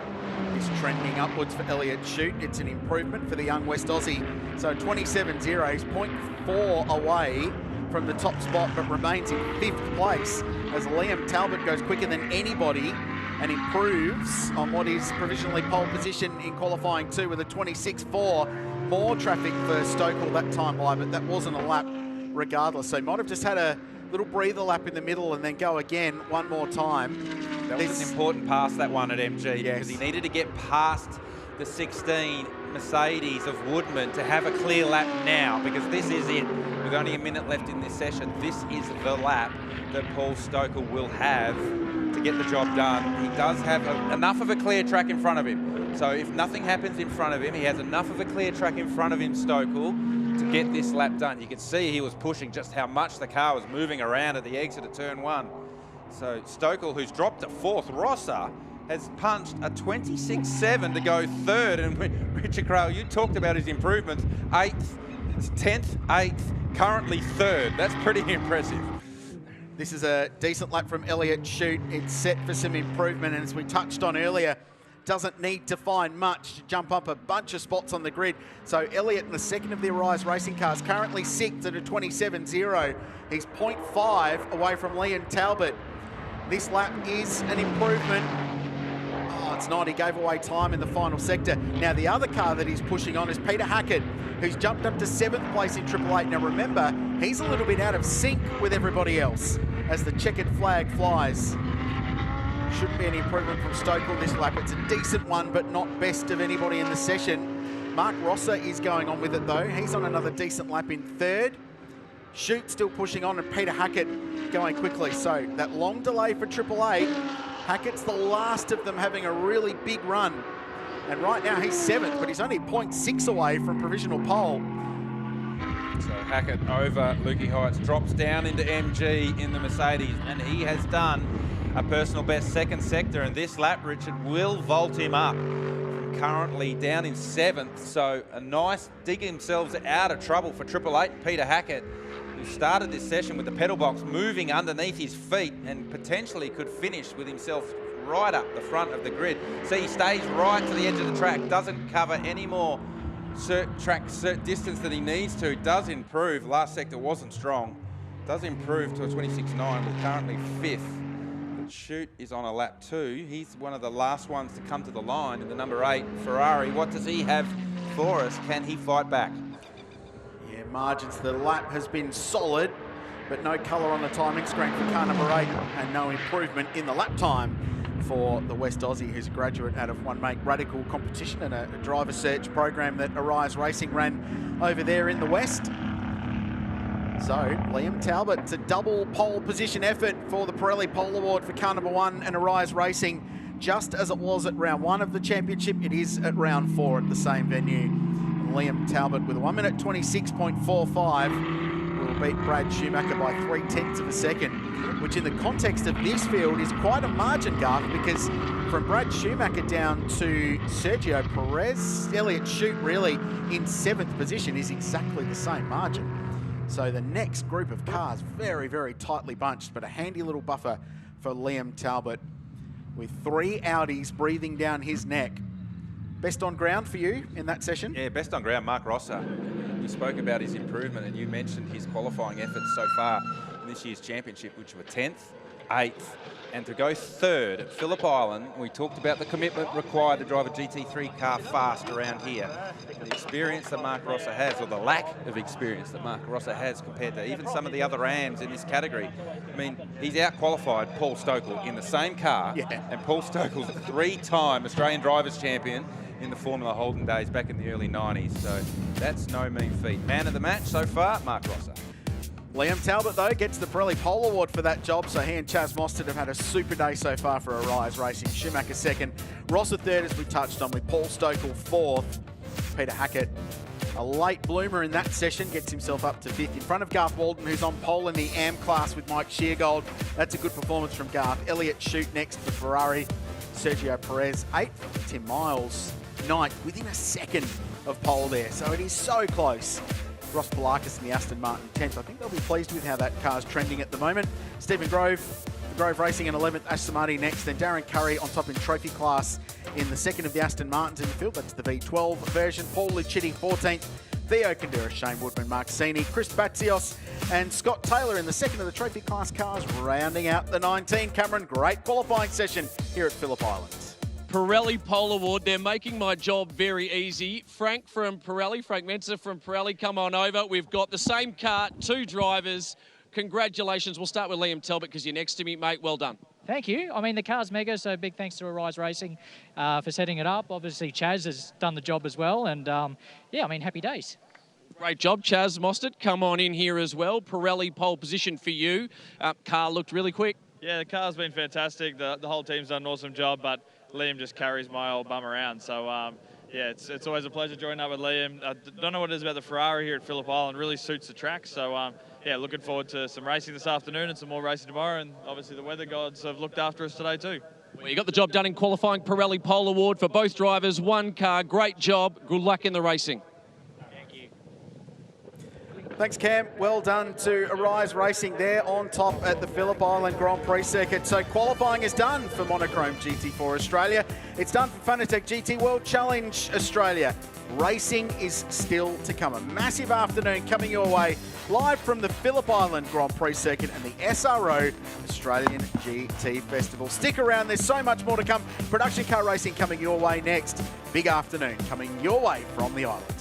It's trending upwards for Elliott Shute. It's an improvement for the young West Aussie. So 27.0, he's 0.4 away from the top spot, but remains in 5th place as Liam Talbot goes quicker than anybody and improves on what is provisionally pole position in qualifying 2 with a 26.4. More traffic for Stokely that time by, but that wasn't a lap regardless. So might have just had a little breather lap in the middle and then go again one more time. That was an important pass, that one at MG, yes, because he needed to get past the 16 Mercedes of Woodman to have a clear lap now, because this is it. With only a minute left in this session, this is the lap that Paul Stokely will have to get the job done. He does have enough of a clear track in front of him. So if nothing happens in front of him, he has enough of a clear track in front of him, Stokely, to get this lap done. You can see he was pushing just how much the car was moving around at the exit of turn 1. So Stokely, who's dropped to 4th, Rosser has punched a 26.7 to go 3rd. And Richard Craill, you talked about his improvements. 8th, 10th, 8th, currently 3rd. That's pretty impressive. This is a decent lap from Elliott Shute. It's set for some improvement, and as we touched on earlier, doesn't need to find much to jump up a bunch of spots on the grid. So Elliott in the second of the Arise Racing cars, currently 6th at a 27.0. He's 0.5 away from Liam Talbot. This lap is an improvement. Oh, it's not. He gave away time in the final sector. Now the other car that he's pushing on is Peter Hackett, who's jumped up to 7th place in Triple Eight. Now remember, he's a little bit out of sync with everybody else as the checkered flag flies. Shouldn't be any improvement from Stokely this lap. It's a decent one, but not best of anybody in the session. Mark Rosser is going on with it though. He's on another decent lap in 3rd. Shute still pushing on, and Peter Hackett going quickly. So that long delay for Triple Eight. Hackett's the last of them having a really big run. And right now he's 7th, but he's only 0.6 away from provisional pole. So Hackett over Lukey Heights, drops down into MG in the Mercedes, and he has done a personal best 2nd sector, and this lap, Richard, will vault him up from currently down in 7th. So a nice dig themselves out of trouble for Triple Eight. Peter Hackett, who started this session with the pedal box moving underneath his feet and potentially could finish with himself right up the front of the grid. See, he stays right to the edge of the track, doesn't cover any more track distance that he needs to. Does improve. Last sector wasn't strong. Does improve to a 26.9, but currently 5th. Shute is on a lap 2. He's one of the last ones to come to the line in the number 8 Ferrari. What does he have for us? Can he fight back? Yeah, margins. The lap has been solid, but no colour on the timing screen for car number 8, and no improvement in the lap time for the West Aussie, who's a graduate out of One Make Radical competition and a driver search program that Arise Racing ran over there in the West. So Liam Talbot, it's a double pole position effort for the Pirelli Pole Award for car number 1 and Arise Racing. Just as it was at round 1 of the championship, it is at round 4 at the same venue. And Liam Talbot with a 1 minute 26.45 will beat Brad Schumacher by 0.3 of a second, which in the context of this field is quite a margin, Garth, because from Brad Schumacher down to Sergio Perez, Elliott Shute really in 7th position is exactly the same margin. So the next group of cars, very, very tightly bunched, but a handy little buffer for Liam Talbot with 3 Audis breathing down his neck. Best on ground for you in that session? Yeah, best on ground, Mark Rosser. You spoke about his improvement, and you mentioned his qualifying efforts so far in this year's championship, which were 10th, 8th, and to go 3rd at Phillip Island. We talked about the commitment required to drive a GT3 car fast around here. The experience that Mark Rosser has, or the lack of experience that Mark Rosser has compared to even some of the other Rams in this category. I mean, he's out-qualified Paul Stokely in the same car, and Paul Stokely's a 3-time Australian Drivers' Champion in the Formula Holden days back in the early 90s. So that's no mean feat. Man of the match so far, Mark Rosser. Liam Talbot, though, gets the Pirelli Pole Award for that job, so he and Chaz Mostert have had a super day so far for Arise Racing. Schumacher second, Ross a third, as we touched on, with Paul Stokel fourth. Peter Hackett, a late bloomer in that session, gets himself up to fifth in front of Garth Walden, who's on pole in the AM class with Mike Sheargold. That's a good performance from Garth. Elliott Shute next for Ferrari. Sergio Perez eighth. Tim Miles ninth, within a second of pole there. So it is so close. Ross Polakis in the Aston Martin 10th. I think they'll be pleased with how that car's trending at the moment. Stephen Grove, Grove Racing in 11th. Ash Samadi next. Then Darren Curry on top in trophy class in the second of the Aston Martins in the field. That's the V12 version. Paul Lucchetti 14th. Theo Kandura, Shane Woodman, Mark Sini, Chris Batzios and Scott Taylor in the second of the trophy class cars, rounding out the 19. Cameron, great qualifying session here at Phillip Island. Pirelli Pole Award. They're making my job very easy. Frank from Pirelli, Frank Menzer from Pirelli, come on over. We've got the same car, two drivers. Congratulations. We'll start with Liam Talbot because you're next to me, mate. Well done. Thank you. I mean, the car's mega, so big thanks to Arise Racing for setting it up. Obviously, Chaz has done the job as well, and yeah, I mean, happy days. Great job, Chaz Mostert. Come on in here as well. Pirelli pole position for you. Car looked really quick. Yeah, the car's been fantastic. The whole team's done an awesome job, but Liam just carries my old bum around. So, yeah, it's always a pleasure joining up with Liam. I don't know what it is about the Ferrari here at Phillip Island. Really suits the track. So, yeah, looking forward to some racing this afternoon and some more racing tomorrow. And obviously the weather gods have looked after us today too. Well, you got the job done in qualifying. Pirelli Pole Award for both drivers. One car. Great job. Good luck in the racing. Thanks, Cam. Well done to Arise Racing there on top at the Phillip Island Grand Prix circuit. So qualifying is done for Monochrome GT4 Australia. It's done for Fanatec GT World Challenge Australia. Racing is still to come. A massive afternoon coming your way live from the Phillip Island Grand Prix circuit and the SRO Australian GT Festival. Stick around, there's so much more to come. Production car racing coming your way next. Big afternoon coming your way from the island.